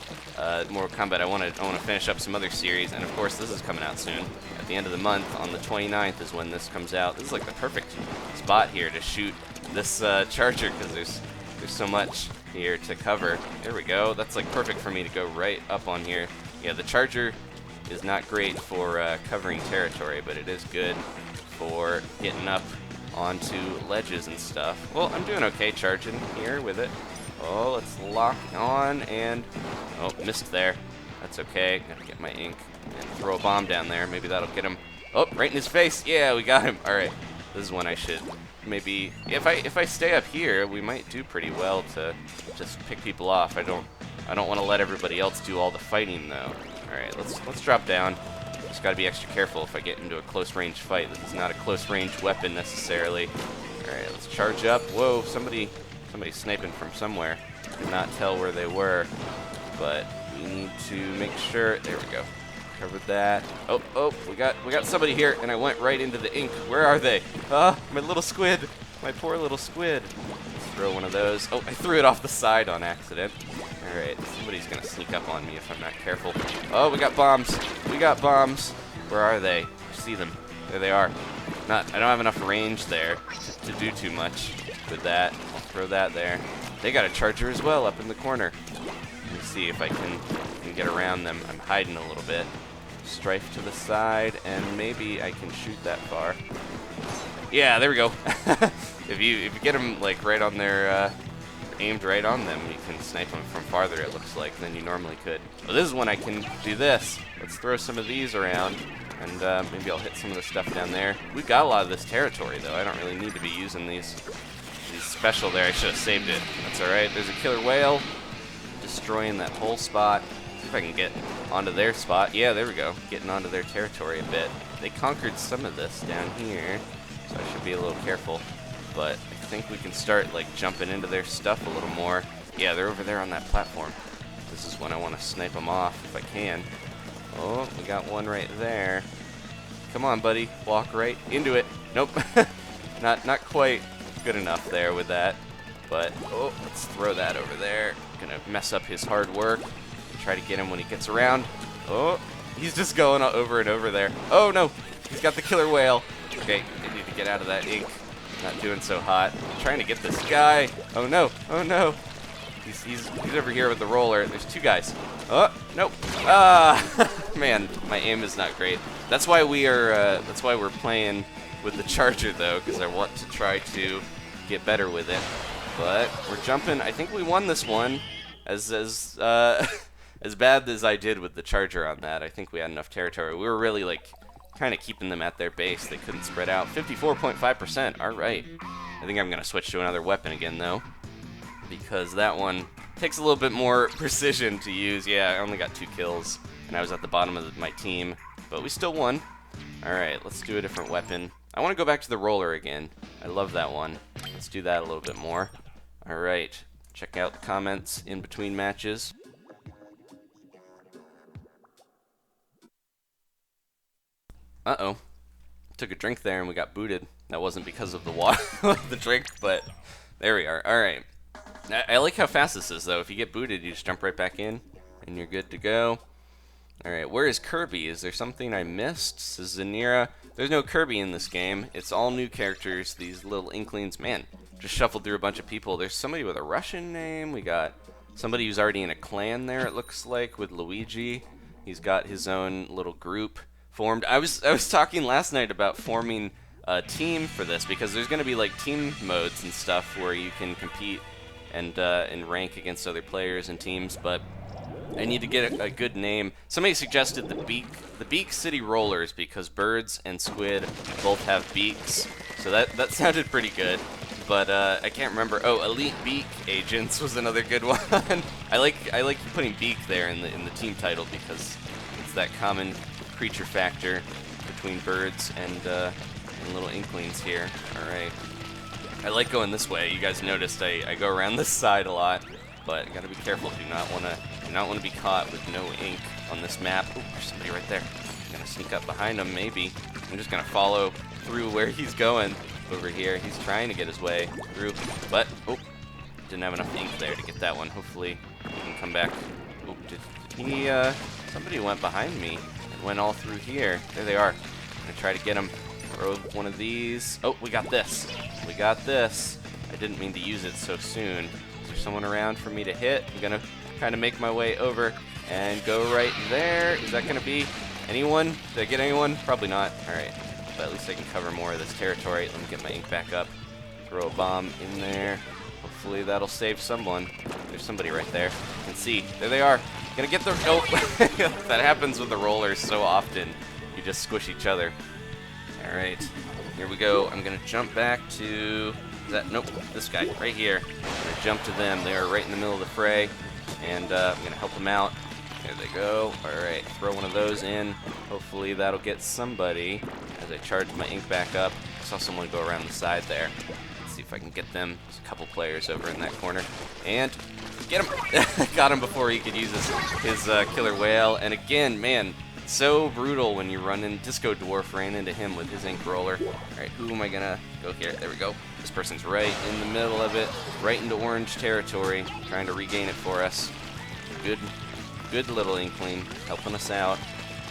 Mortal Kombat. I want to finish up some other series, and of course this is coming out soon. At the end of the month, on the 29th, is when this comes out. This is like the perfect spot here to shoot this charger, because there's so much here to cover. There we go. That's like perfect for me to go right up on here. Yeah, the charger is not great for covering territory, but it is good for getting up onto ledges and stuff. Well, I'm doing okay charging here with it. Oh, let's lock on, and oh, missed there. That's okay. Gotta get my ink and throw a bomb down there. Maybe that'll get him. Oh, right in his face. Yeah, we got him. All right, this is when I should maybe, if I stay up here, we might do pretty well to just pick people off. I don't want to let everybody else do all the fighting though. All right, let's drop down. Just got to be extra careful if I get into a close range fight. This is not a close range weapon necessarily. All right, let's charge up. Whoa, somebody's sniping from somewhere. Could not tell where they were, but we need to make sure. There we go. Covered that. Oh, we got somebody here, and I went right into the ink. Where are they? Ah, my little squid. My poor little squid. Let's throw one of those. Oh, I threw it off the side on accident. All right, somebody's gonna sneak up on me if I'm not careful. Oh, we got bombs. We got bombs. Where are they? I see them. There they are. I don't have enough range there to do too much with that. I'll throw that there. They got a charger as well up in the corner. Let me see if I can get around them. I'm hiding a little bit. Strife to the side, and maybe I can shoot that far. Yeah, there we go. If you get them like right on their, aimed right on them, you can snipe them from farther, it looks like, than you normally could. Well, this is when I can do this. Let's throw some of these around, and maybe I'll hit some of the stuff down there. We've got a lot of this territory, though. I don't really need to be using these special there. I should have saved it. That's all right. There's a killer whale destroying that whole spot. See if I can get onto their spot. Yeah, there we go. Getting onto their territory a bit. They conquered some of this down here, so I should be a little careful. But I think we can start like jumping into their stuff a little more. Yeah, they're over there on that platform. This is when I want to snipe them off if I can. Oh, we got one right there. Come on, buddy. Walk right into it. Nope. not quite good enough there with that. But, oh, let's throw that over there. Gonna mess up his hard work. Try to get him when he gets around. Oh, he's just going over and over there. Oh, no. He's got the killer whale. Okay, I need to get out of that ink. Not doing so hot. I'm trying to get this guy. Oh, no. Oh, no. He's over here with the roller. There's two guys. Oh, nope. Ah, man, my aim is not great. That's why we're playing with the charger, though, because I want to try to get better with it. But we're jumping. I think we won this one. As bad as I did with the charger on that, I think we had enough territory. We were really like kind of keeping them at their base. They couldn't spread out. 54.5%. All right. I think I'm gonna switch to another weapon again though, because that one takes a little bit more precision to use. Yeah, I only got 2 kills, and I was at the bottom of my team, but we still won. All right, let's do a different weapon. I want to go back to the roller again. I love that one. Let's do that a little bit more. All right. Check out the comments in between matches. Uh-oh. Took a drink there and we got booted. That wasn't because of the water, the drink, but there we are. All right. I like how fast this is, though. If you get booted, you just jump right back in, and you're good to go. All right, where is Kirby? Is there something I missed? Says Zanira. There's no Kirby in this game. It's all new characters, these little inklings. Man, just shuffled through a bunch of people. There's somebody with a Russian name. We got somebody who's already in a clan there, it looks like, with Luigi. He's got his own little group formed. I was talking last night about forming a team for this, because there's going to be like team modes and stuff where you can compete and rank against other players and teams, but I need to get a good name. Somebody suggested the Beak City Rollers, because birds and squid both have beaks, so that sounded pretty good. But I can't remember. Oh, Elite Beak Agents was another good one. I like putting beak there in the team title, because it's that common creature factor between birds and little inklings here. All right. I like going this way. You guys noticed I go around this side a lot, but I gotta be careful. Do not want to be caught with no ink on this map. Ooh, there's somebody right there. I'm gonna sneak up behind him, maybe. I'm just gonna follow through where he's going over here. He's trying to get his way through, but oh, didn't have enough ink there to get that one. Hopefully he can come back. Oh, did he? Somebody went behind me and went all through here. There they are. I'm gonna try to get him. Throw one of these. Oh, we got this. We got this. I didn't mean to use it so soon. Is there someone around for me to hit? I'm gonna kind of make my way over and go right there. Is that gonna be anyone? Did I get anyone? Probably not. All right, but at least I can cover more of this territory. Let me get my ink back up. Throw a bomb in there. Hopefully that'll save someone. There's somebody right there. You can see. There they are. Gonna get the. Oh, that happens with the rollers so often. You just squish each other. All right, here we go. I'm gonna jump back to nope, this guy right here. I'm gonna jump to them. They are right in the middle of the fray, and I'm gonna help them out. There they go. All right, throw one of those in. Hopefully that'll get somebody. As I charge my ink back up, I saw someone go around the side there. Let's see if I can get them. There's a couple players over in that corner, and get him. Got him before he could use his killer whale. And again, man. So brutal when you run in. Disco Dwarf ran into him with his ink roller. Alright, who am I gonna go here? There we go. This person's right in the middle of it, right into orange territory, trying to regain it for us. Good little inkling, helping us out.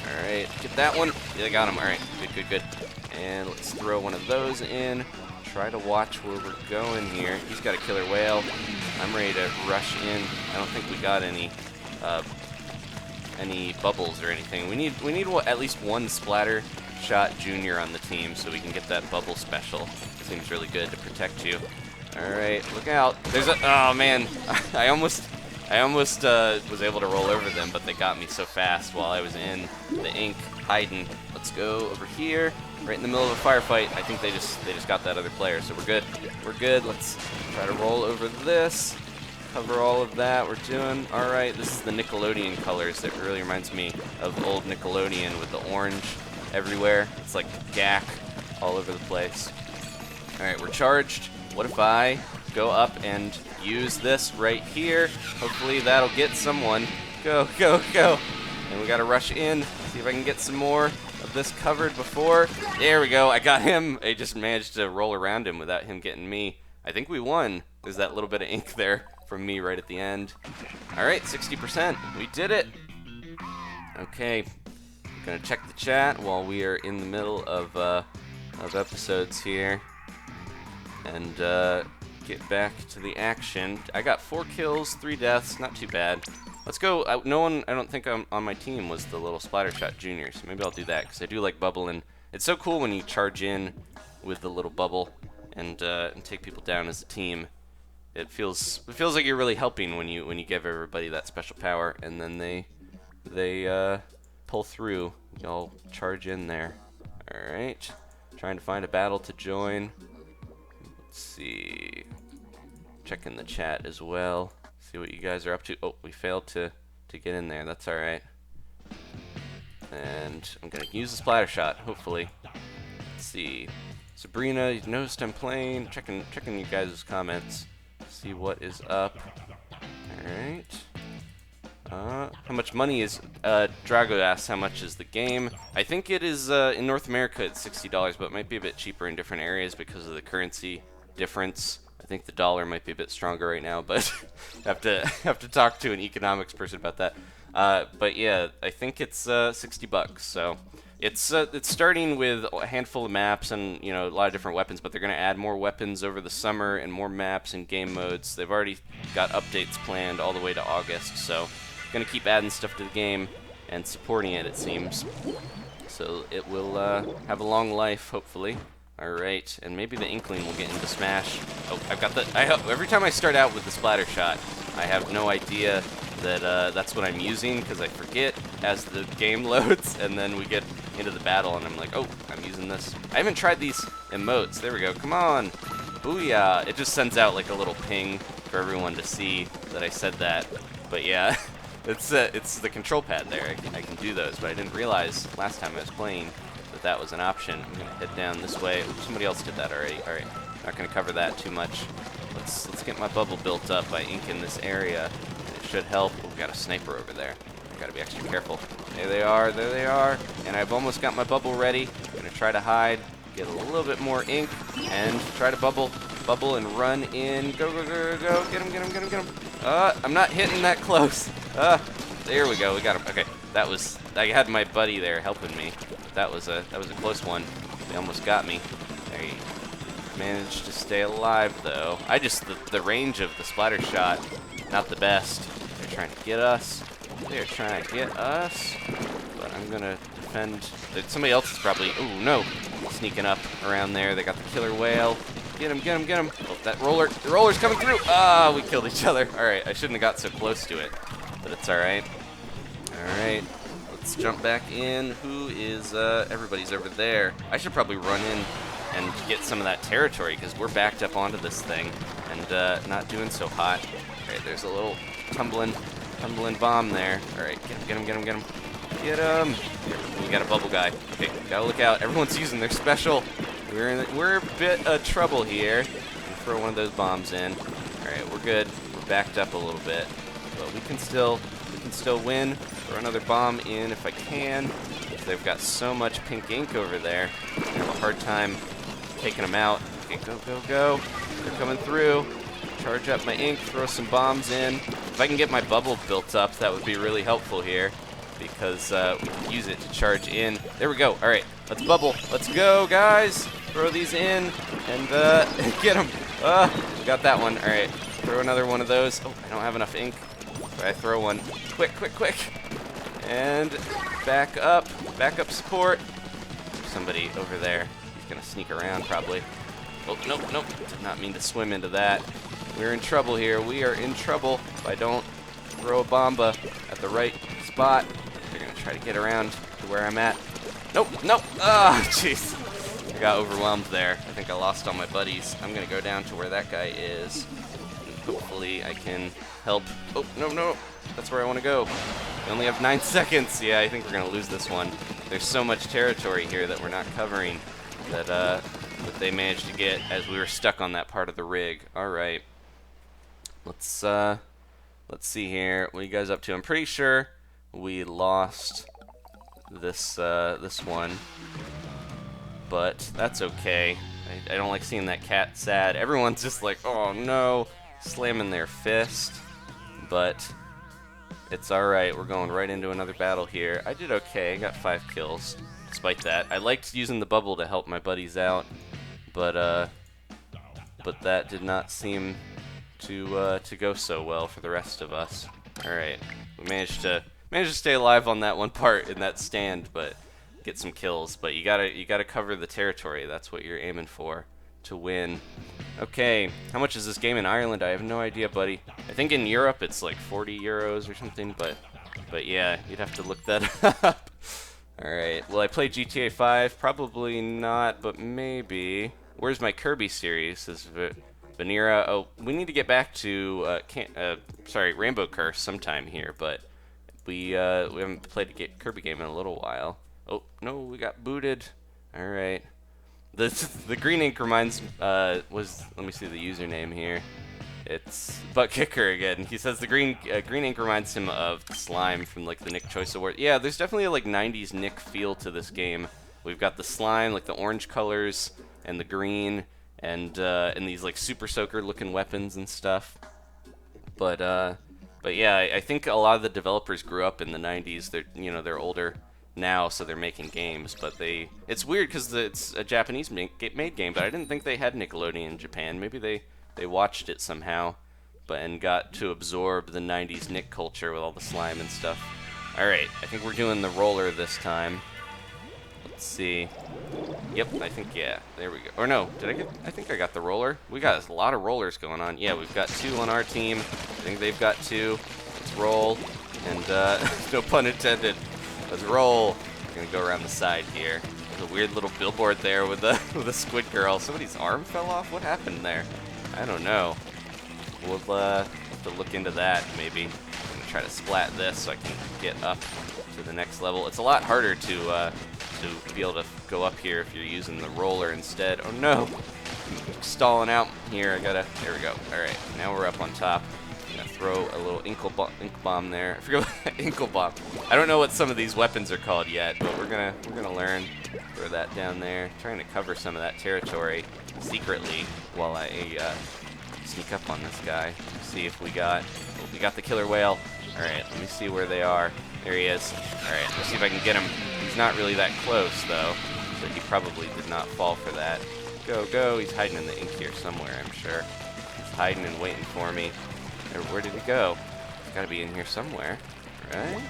Alright, get that one. Yeah, I got him. Alright, good. And let's throw one of those in. Try to watch where we're going here. He's got a killer whale. I'm ready to rush in. I don't think we got any bubbles or anything. We need at least one Splattershot Junior on the team so we can get that bubble special. Seems really good to protect you. All right, look out! There's a oh man, I almost was able to roll over them, but they got me so fast while I was in the ink hiding. Let's go over here, right in the middle of a firefight. I think they just got that other player, so we're good. We're good. Let's try to roll over this. Cover all of that. We're doing all right. This is the Nickelodeon colors. That really reminds me of old Nickelodeon with the orange everywhere. It's like gack all over the place. All right, we're charged. What if I go up and use this right here? Hopefully that'll get someone. Go. And we gotta rush in. See if I can get some more of this covered before. There we go. I got him. I just managed to roll around him without him getting me. I think we won. There's that little bit of ink there from me right at the end. All right, 60%. We did it. Okay, I'm gonna check the chat while we are in the middle of episodes here, and get back to the action. I got 4 kills, 3 deaths. Not too bad. Let's go. No one, I don't think on my team was the little Splattershot Junior, so maybe I'll do that because I do like bubbling. It's so cool when you charge in with the little bubble and take people down as a team. It feels like you're really helping when you give everybody that special power, and then they pull through. Y'all charge in there. All right, trying to find a battle to join. Let's see. Checking the chat as well. See what you guys are up to. Oh, we failed to get in there. That's all right. And I'm gonna use the Splattershot. Hopefully. Let's see. Sabrina, you noticed I'm playing. Checking you guys' comments. See what is up. Alright. How much money is Drago asks how much is the game. I think it is in North America it's $60, but it might be a bit cheaper in different areas because of the currency difference. I think the dollar might be a bit stronger right now, but have to talk to an economics person about that. But yeah, I think it's $60, so It's starting with a handful of maps and a lot of different weapons, but they're going to add more weapons over the summer and more maps and game modes. They've already got updates planned all the way to August, so going to keep adding stuff to the game and supporting it seems. So it will have a long life, hopefully. All right, and maybe the Inkling will get into Smash. Oh, I've got every time I start out with the Splattershot, I have no idea that that's what I'm using because I forget as the game loads, and then we get into the battle, and I'm like, oh, I'm using this. I haven't tried these emotes. There we go. Come on. Booyah. It just sends out like a little ping for everyone to see that I said that. But yeah, it's the control pad there. I can do those, but I didn't realize last time I was playing that was an option. I'm gonna head down this way. Oops, somebody else did that already. All right, not gonna cover that too much. Let's get my bubble built up by inking this area. It should help. Oh, we got a sniper over there. I gotta be extra careful. There they are. There they are. And I've almost got my bubble ready. I'm gonna try to hide, get a little bit more ink, and try to bubble and run in. Go, go, go, go, go. Get him, get him, get him, get him. I'm not hitting that close. There we go. We got him. Okay, I had my buddy there helping me. That was a close one. They almost got me. There you managed to stay alive though. The range of the Splattershot, not the best. They're trying to get us. They're trying to get us. But I'm gonna defend. Somebody else is probably. Oh no! Sneaking up around there. They got the killer whale. Get him! Get him! Get him! Oh, that roller! The roller's coming through. Ah, we killed each other. All right, I shouldn't have got so close to it, but it's all right. All right. Let's jump back in. Who is, everybody's over there. I should probably run in and get some of that territory because we're backed up onto this thing and not doing so hot. All right, there's a little tumbling bomb there. All right, get him, get him, get him, get him. Here, we got a bubble guy. Okay, gotta look out. Everyone's using their special. We're a bit of trouble here. Throw one of those bombs in. All right, we're good. We're backed up a little bit, but we can still win. Throw another bomb in if I can. They've got so much pink ink over there. I have a hard time taking them out. Okay, go, go, go. They're coming through. Charge up my ink, throw some bombs in. If I can get my bubble built up, that would be really helpful here because we can use it to charge in. There we go. All right, let's bubble. Let's go, guys. Throw these in and get them. We got that one. All right, throw another one of those. Oh, I don't have enough ink. I throw one. Quick, quick, quick. And back up support. There's somebody over there. He's gonna sneak around probably. Oh, nope, nope. Did not mean to swim into that. We're in trouble here. We are in trouble if I don't throw a bomba at the right spot. They're gonna try to get around to where I'm at. Nope, nope. Ah, jeez. I got overwhelmed there. I think I lost all my buddies. I'm gonna go down to where that guy is. And hopefully I can help. Oh, no, no. That's where I want to go. We only have 9 seconds. Yeah, I think we're going to lose this one. There's so much territory here that we're not covering that they managed to get as we were stuck on that part of the rig. All right. Let's see here. What are you guys up to? I'm pretty sure we lost this one, but that's okay. I don't like seeing that cat sad. Everyone's just like, oh no, slamming their fist, but it's alright. We're going right into another battle here. I did okay. I got 5 kills despite that. I liked using the bubble to help my buddies out, but that did not seem to go so well for the rest of us. Alright. We managed to stay alive on that one part in that stand, but get some kills. But you gotta cover the territory. That's what you're aiming for to win. Okay, how much is this game in Ireland? I have no idea, buddy. I think in Europe it's like 40 euros or something, but yeah, you'd have to look that up. Alright, will I play GTA 5? Probably not, but maybe. Where's my Kirby series? This is Vanera. Oh, we need to get back to Rainbow Curse sometime here, but we haven't played a Kirby game in a little while. Oh, no, we got booted. Alright. The green ink reminds let me see the username here. It's Butt Kicker again. He says the green ink reminds him of Slime from like the Nick Choice Award. Yeah, there's definitely a like 90s Nick feel to this game. We've got the slime, like the orange colors and the green, and these like super soaker looking weapons and stuff. But yeah, I think a lot of the developers grew up in the 90s. They're older now, so they're making games. But it's weird because it's a Japanese made game, but I didn't think they had Nickelodeon in Japan. Maybe they watched it somehow, and got to absorb the 90s Nick culture with all the slime and stuff. Alright, I think we're doing the roller this time. Let's see. Yep, I think, yeah, there we go. Or no, I think I got the roller. We got a lot of rollers going on. Yeah, we've got 2 on our team. I think they've got 2. Let's roll. And, no pun intended. Let's roll. We're gonna go around the side here. There's a weird little billboard there with a squid girl. Somebody's arm fell off? What happened there? I don't know. We'll have to look into that, maybe. I'm gonna try to splat this so I can get up to the next level. It's a lot harder to be able to go up here if you're using the roller instead. Oh no! I'm stalling out here. There we go. Alright, now we're up on top. I'm gonna throw a little ink bomb there. I forget what ink bomb. I don't know what some of these weapons are called yet, but we're gonna learn. Throw that down there. Trying to cover some of that territory secretly while I sneak up on this guy. See if we got the killer whale. Alright, let me see where they are. There he is. Alright, let's see if I can get him. He's not really that close though, so he probably did not fall for that. Go, go, he's hiding in the ink here somewhere, I'm sure. He's hiding and waiting for me. Where did he go? He's gotta be in here somewhere, right?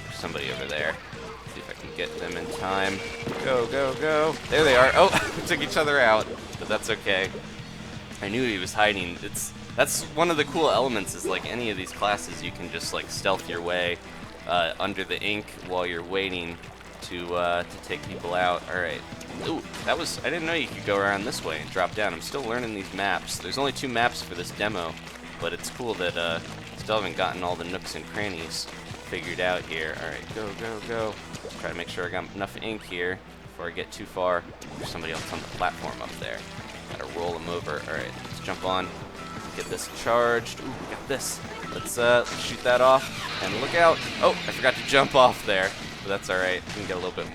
There's somebody over there. Let's see if I can get them in time. Go, go, go. There they are. Oh, we took each other out, but that's okay. I knew he was hiding. That's one of the cool elements, is like any of these classes you can just like stealth your way under the ink while you're waiting to take people out. Alright. Ooh, I didn't know you could go around this way and drop down. I'm still learning these maps. There's only 2 maps for this demo, but it's cool that still haven't gotten all the nooks and crannies figured out here. Alright, go, go, go. Try to make sure I got enough ink here before I get too far. There's somebody else on the platform up there. Gotta roll him over. Alright, let's jump on. Get this charged. Ooh, we got this. Let's shoot that off. And look out. Oh, I forgot to jump off there. But that's alright. We can get a little bit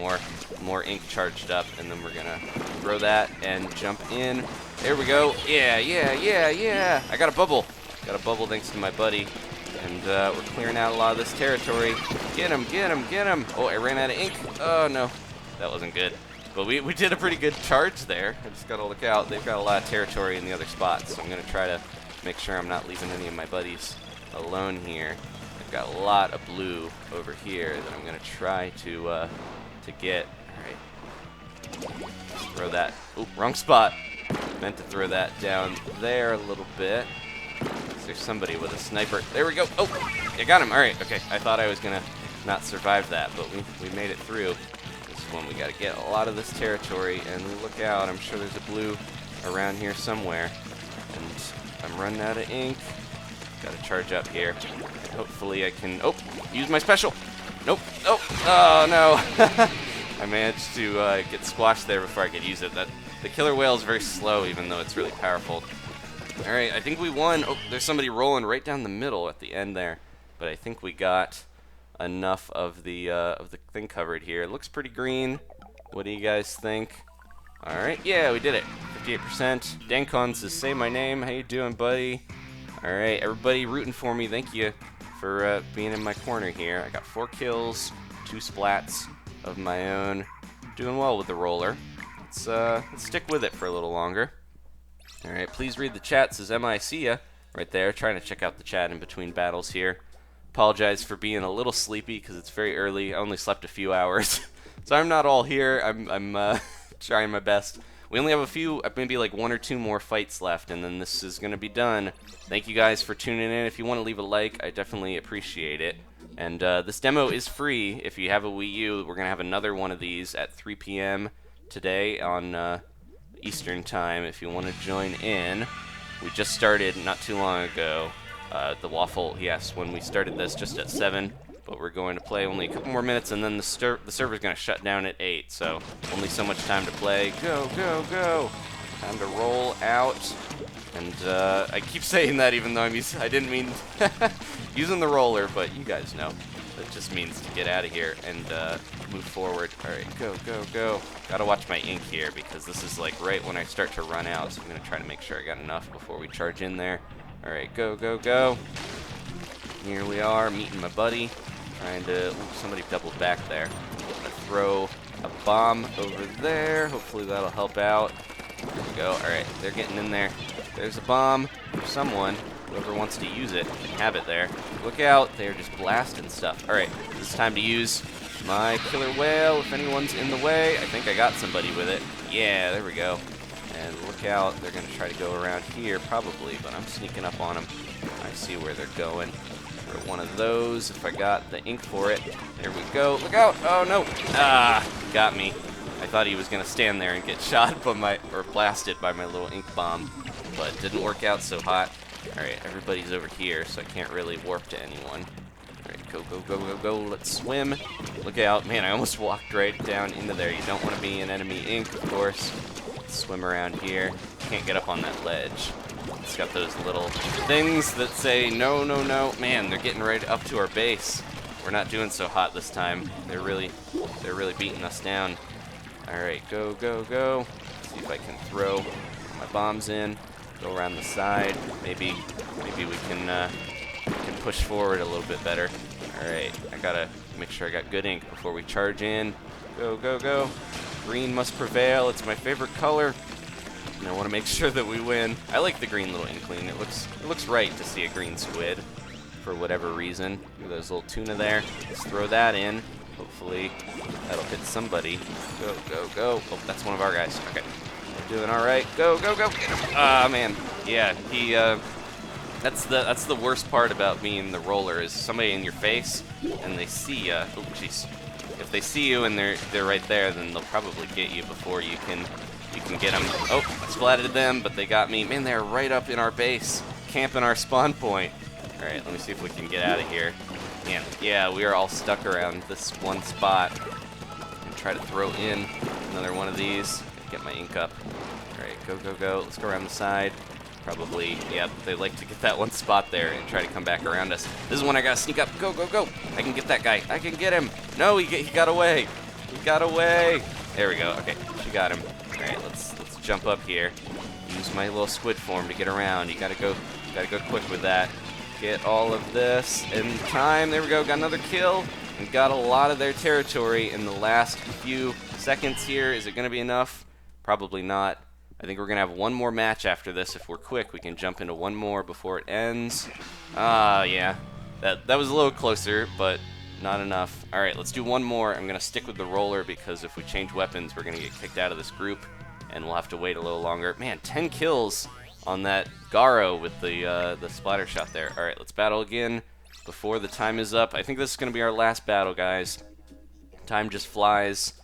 more ink charged up. And then we're gonna throw that and jump in. There we go. Yeah, yeah, yeah, yeah. I got a bubble. Got a bubble thanks to my buddy. And we're clearing out a lot of this territory. Get him, get him, get him. Oh, I ran out of ink. Oh, no. That wasn't good. But we did a pretty good charge there. I just gotta look out. They've got a lot of territory in the other spots, so I'm gonna try to make sure I'm not leaving any of my buddies alone here. I've got a lot of blue over here that I'm gonna try to get. Alright. Throw that. Oop, wrong spot. Meant to throw that down there a little bit. There's somebody with a sniper. There we go. Oh, I got him. Alright, okay. I thought I was gonna not survive that, but we made it through. One, we got to get a lot of this territory, and look out, I'm sure there's a blue around here somewhere, and I'm running out of ink. Got to charge up here, and hopefully I can, use my special. Nope. Oh no. I managed to get squashed there before I could use it. The killer whale is very slow, even though it's really powerful. Alright, I think we won. Oh, there's somebody rolling right down the middle at the end there, but I think we got enough of the thing covered here. It looks pretty green. What do you guys think? Alright, yeah, we did it. 58%. Dankon says, say my name. How you doing, buddy? Alright, everybody rooting for me. Thank you for being in my corner here. I got 4 kills, 2 splats of my own. Doing well with the roller. Let's stick with it for a little longer. Alright, please read the chat. Says M.I. see ya. Right there, trying to check out the chat in between battles here. Apologize for being a little sleepy because it's very early. I only slept a few hours, so I'm not all here. I'm trying my best. We only have a few, maybe like 1 or 2 more fights left, and then this is gonna be done. Thank you guys for tuning in. If you want to leave a like, I definitely appreciate it. And this demo is free if you have a Wii U. We're gonna have another one of these at 3 p.m. today on Eastern time. If you want to join in, we just started not too long ago. The Waffle, yes, when we started this just at 7, but we're going to play only a couple more minutes, and then the server's going to shut down at 8, so only so much time to play. Go, go, go! Time to roll out, and I keep saying that even though I didn't mean using the roller, but you guys know. That just means to get out of here and move forward. Alright, go, go, go. Gotta watch my ink here, because this is like right when I start to run out, so I'm going to try to make sure I got enough before we charge in there. Alright, go, go, go. Here we are, meeting my buddy. Trying to... Ooh, somebody doubled back there. I'm gonna throw a bomb over there. Hopefully that'll help out. There we go. Alright, they're getting in there. There's a bomb for someone. Whoever wants to use it can have it there. Look out, they're just blasting stuff. Alright, this is time to use my killer whale. If anyone's in the way, I think I got somebody with it. Yeah, there we go. And look out, they're going to try to go around here probably, but I'm sneaking up on them. I see where they're going. For one of those, if I got the ink for it. There we go. Look out! Oh no! Ah, got me. I thought he was going to stand there and get shot by or blasted by my little ink bomb, but didn't work out so hot. Alright, everybody's over here, so I can't really warp to anyone. Alright, go, go, go, go, go. Let's swim. Look out. Man, I almost walked right down into there. You don't want to be an enemy ink, of course. Let's swim around here. Can't get up on that ledge. It's got those little things that say, no, no, no. Man, they're getting right up to our base. We're not doing so hot this time. They're really beating us down. Alright, go, go, go. Let's see if I can throw my bombs in. Go around the side. Maybe we can push forward a little bit better. Alright, I gotta make sure I got good ink before we charge in. Go, go, go. Green must prevail. It's my favorite color. And I want to make sure that we win. I like the green little inkling. It looks right to see a green squid for whatever reason. Look at those little tuna there. Let's throw that in. Hopefully that'll hit somebody. Go, go, go. Oh, that's one of our guys. Okay. We're doing all right. Go, go, go. Get him. Ah, man. Yeah, he that's the worst part about being the roller is somebody in your face and they see oh, jeez. If they see you and they're right there, then they'll probably get you before you can get them. Oh, I splatted them, but they got me. Man, they're right up in our base, camping our spawn point. All right, let me see if we can get out of here. Man, yeah, we are all stuck around this one spot. And try to throw in another one of these. Get my ink up. All right, go, go, go. Let's go around the side. Probably, yep, they like to get that one spot there and try to come back around us. This is when I gotta sneak up. Go, go, go. I can get that guy. I can get him. No, he got away. He got away. There we go. Okay, she got him. All right, let's jump up here. Use my little squid form to get around. You gotta go quick with that. Get all of this in time. There we go. Got another kill and got a lot of their territory in the last few seconds here. Is it gonna be enough? Probably not. I think we're going to have one more match after this. If we're quick, we can jump into one more before it ends. Yeah. That was a little closer, but not enough. All right, let's do one more. I'm going to stick with the roller because if we change weapons, we're going to get kicked out of this group, and we'll have to wait a little longer. Man, 10 kills on that Garo with the Splattershot there. All right, let's battle again before the time is up. I think this is going to be our last battle, guys. Time just flies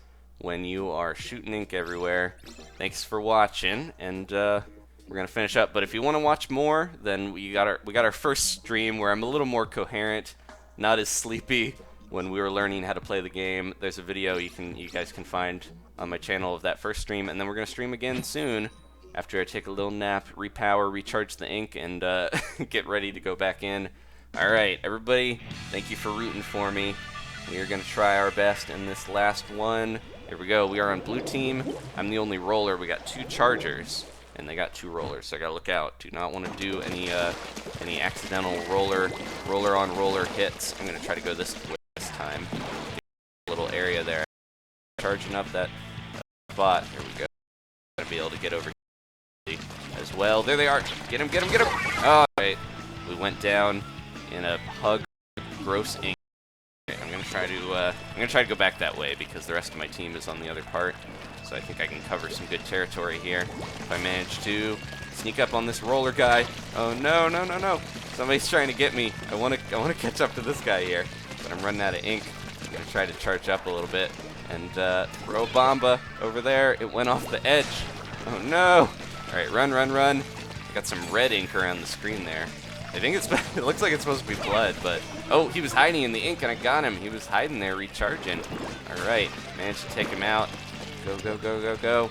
when you are shooting ink everywhere. Thanks for watching, and we're gonna finish up. But if you want to watch more, then we got our first stream where I'm a little more coherent, not as sleepy when we were learning how to play the game. There's a video you guys can find on my channel of that first stream, and then we're gonna stream again soon after I take a little nap, repower, recharge the ink, and get ready to go back in. All right, everybody, thank you for rooting for me. We are gonna try our best in this last one. Here we go. We are on blue team. I'm the only roller. We got 2 chargers, and they got 2 rollers, so I gotta look out. Do not want to do any accidental roller on roller hits. I'm gonna try to go this way this time. Get a little area there. Charging up that spot. Here we go. Gotta be able to get over here as well. There they are. Get him! Get him! Get him! All right. We went down in a hug. Gross ink. I'm gonna try to go back that way because the rest of my team is on the other part, so I think I can cover some good territory here if I manage to sneak up on this roller guy. Oh no, no, no, no! Somebody's trying to get me. I wanna catch up to this guy here, but I'm running out of ink. I'm gonna try to charge up a little bit and throw Bomba over there. It went off the edge. Oh no! All right, run, run, run! I got some red ink around the screen there. I think it looks like it's supposed to be blood, but oh, he was hiding in the ink and I got him. He was hiding there recharging. All right, managed to take him out. Go, go, go, go, go.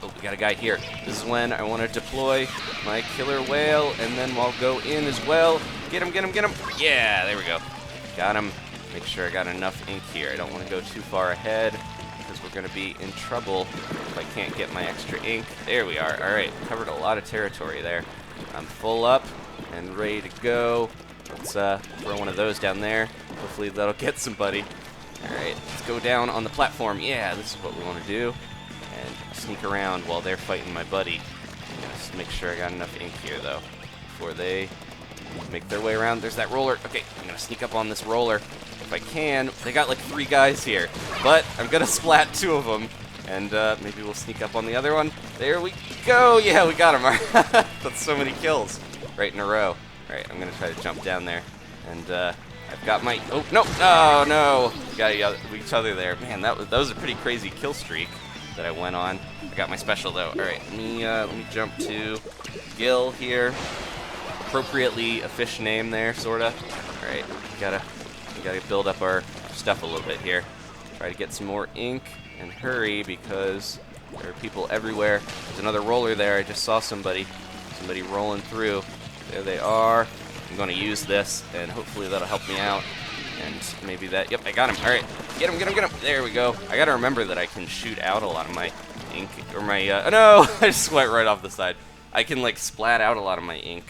Oh, we got a guy here. This is when I want to deploy my killer whale, and then I'll go in as well. Get him, get him, get him. Yeah, there we go. Got him. Make sure I got enough ink here. I don't want to go too far ahead because we're going to be in trouble if I can't get my extra ink. There we are. All right, covered a lot of territory there. I'm full up and ready to go. Let's throw one of those down there. Hopefully that'll get somebody. Alright, let's go down on the platform. Yeah, this is what we want to do. And sneak around while they're fighting my buddy. I'm gonna just make sure I got enough ink here, though, before they make their way around. There's that roller. Okay, I'm gonna sneak up on this roller if I can. They got like 3 guys here, but I'm gonna splat 2 of them, and maybe we'll sneak up on the other one. There we go. Yeah, we got him. That's so many kills right in a row. All right, I'm gonna try to jump down there, and I've got my. Oh no! Oh no! We got each other there. Man, that was a pretty crazy kill streak that I went on. I got my special though. All right, let me jump to Gil here. Appropriately a fish name there, sorta. All right, we gotta build up our stuff a little bit here. Try to get some more ink and hurry because there are people everywhere. There's another roller there. I just saw somebody rolling through. There they are. I'm gonna use this and hopefully that'll help me out. And maybe that. Yep, I got him. All right, get him, get him, get him. There we go. I gotta remember that I can shoot out a lot of my ink or my. Oh no! I just went right off the side. I can like splat out a lot of my ink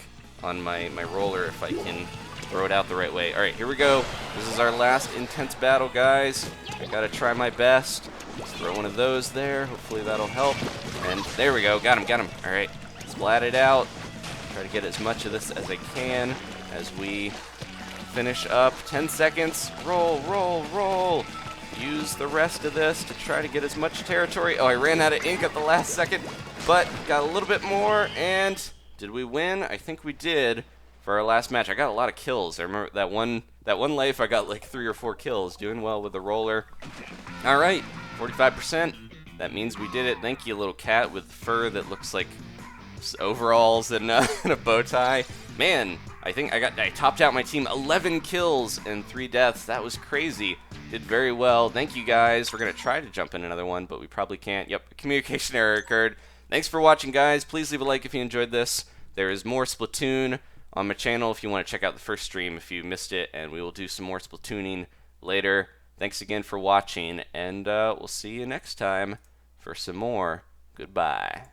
on my roller if I can throw it out the right way. All right, here we go. This is our last intense battle, guys. I gotta try my best. Let's throw one of those there. Hopefully that'll help. And there we go. Got him, got him. All right, splat it out. Try to get as much of this as I can as we finish up. 10 seconds. Roll, roll, roll. Use the rest of this to try to get as much territory. Oh, I ran out of ink at the last second, but got a little bit more. And did we win? I think we did for our last match. I got a lot of kills. I remember that one life. I got like 3 or 4 kills. Doing well with the roller. All right, 45%. That means we did it. Thank you, little cat with fur that looks like overalls and a bow tie. Man, I think I topped out my team. 11 kills and 3 deaths. That was crazy. Did very well. Thank you guys. We're gonna try to jump in another one, but we probably can't. Yep, communication error occurred. Thanks for watching, guys. Please leave a like if you enjoyed this. There is more Splatoon on my channel if you want to check out the first stream if you missed it, and we will do some more Splatooning later. Thanks again for watching, and we'll see you next time for some more. Goodbye.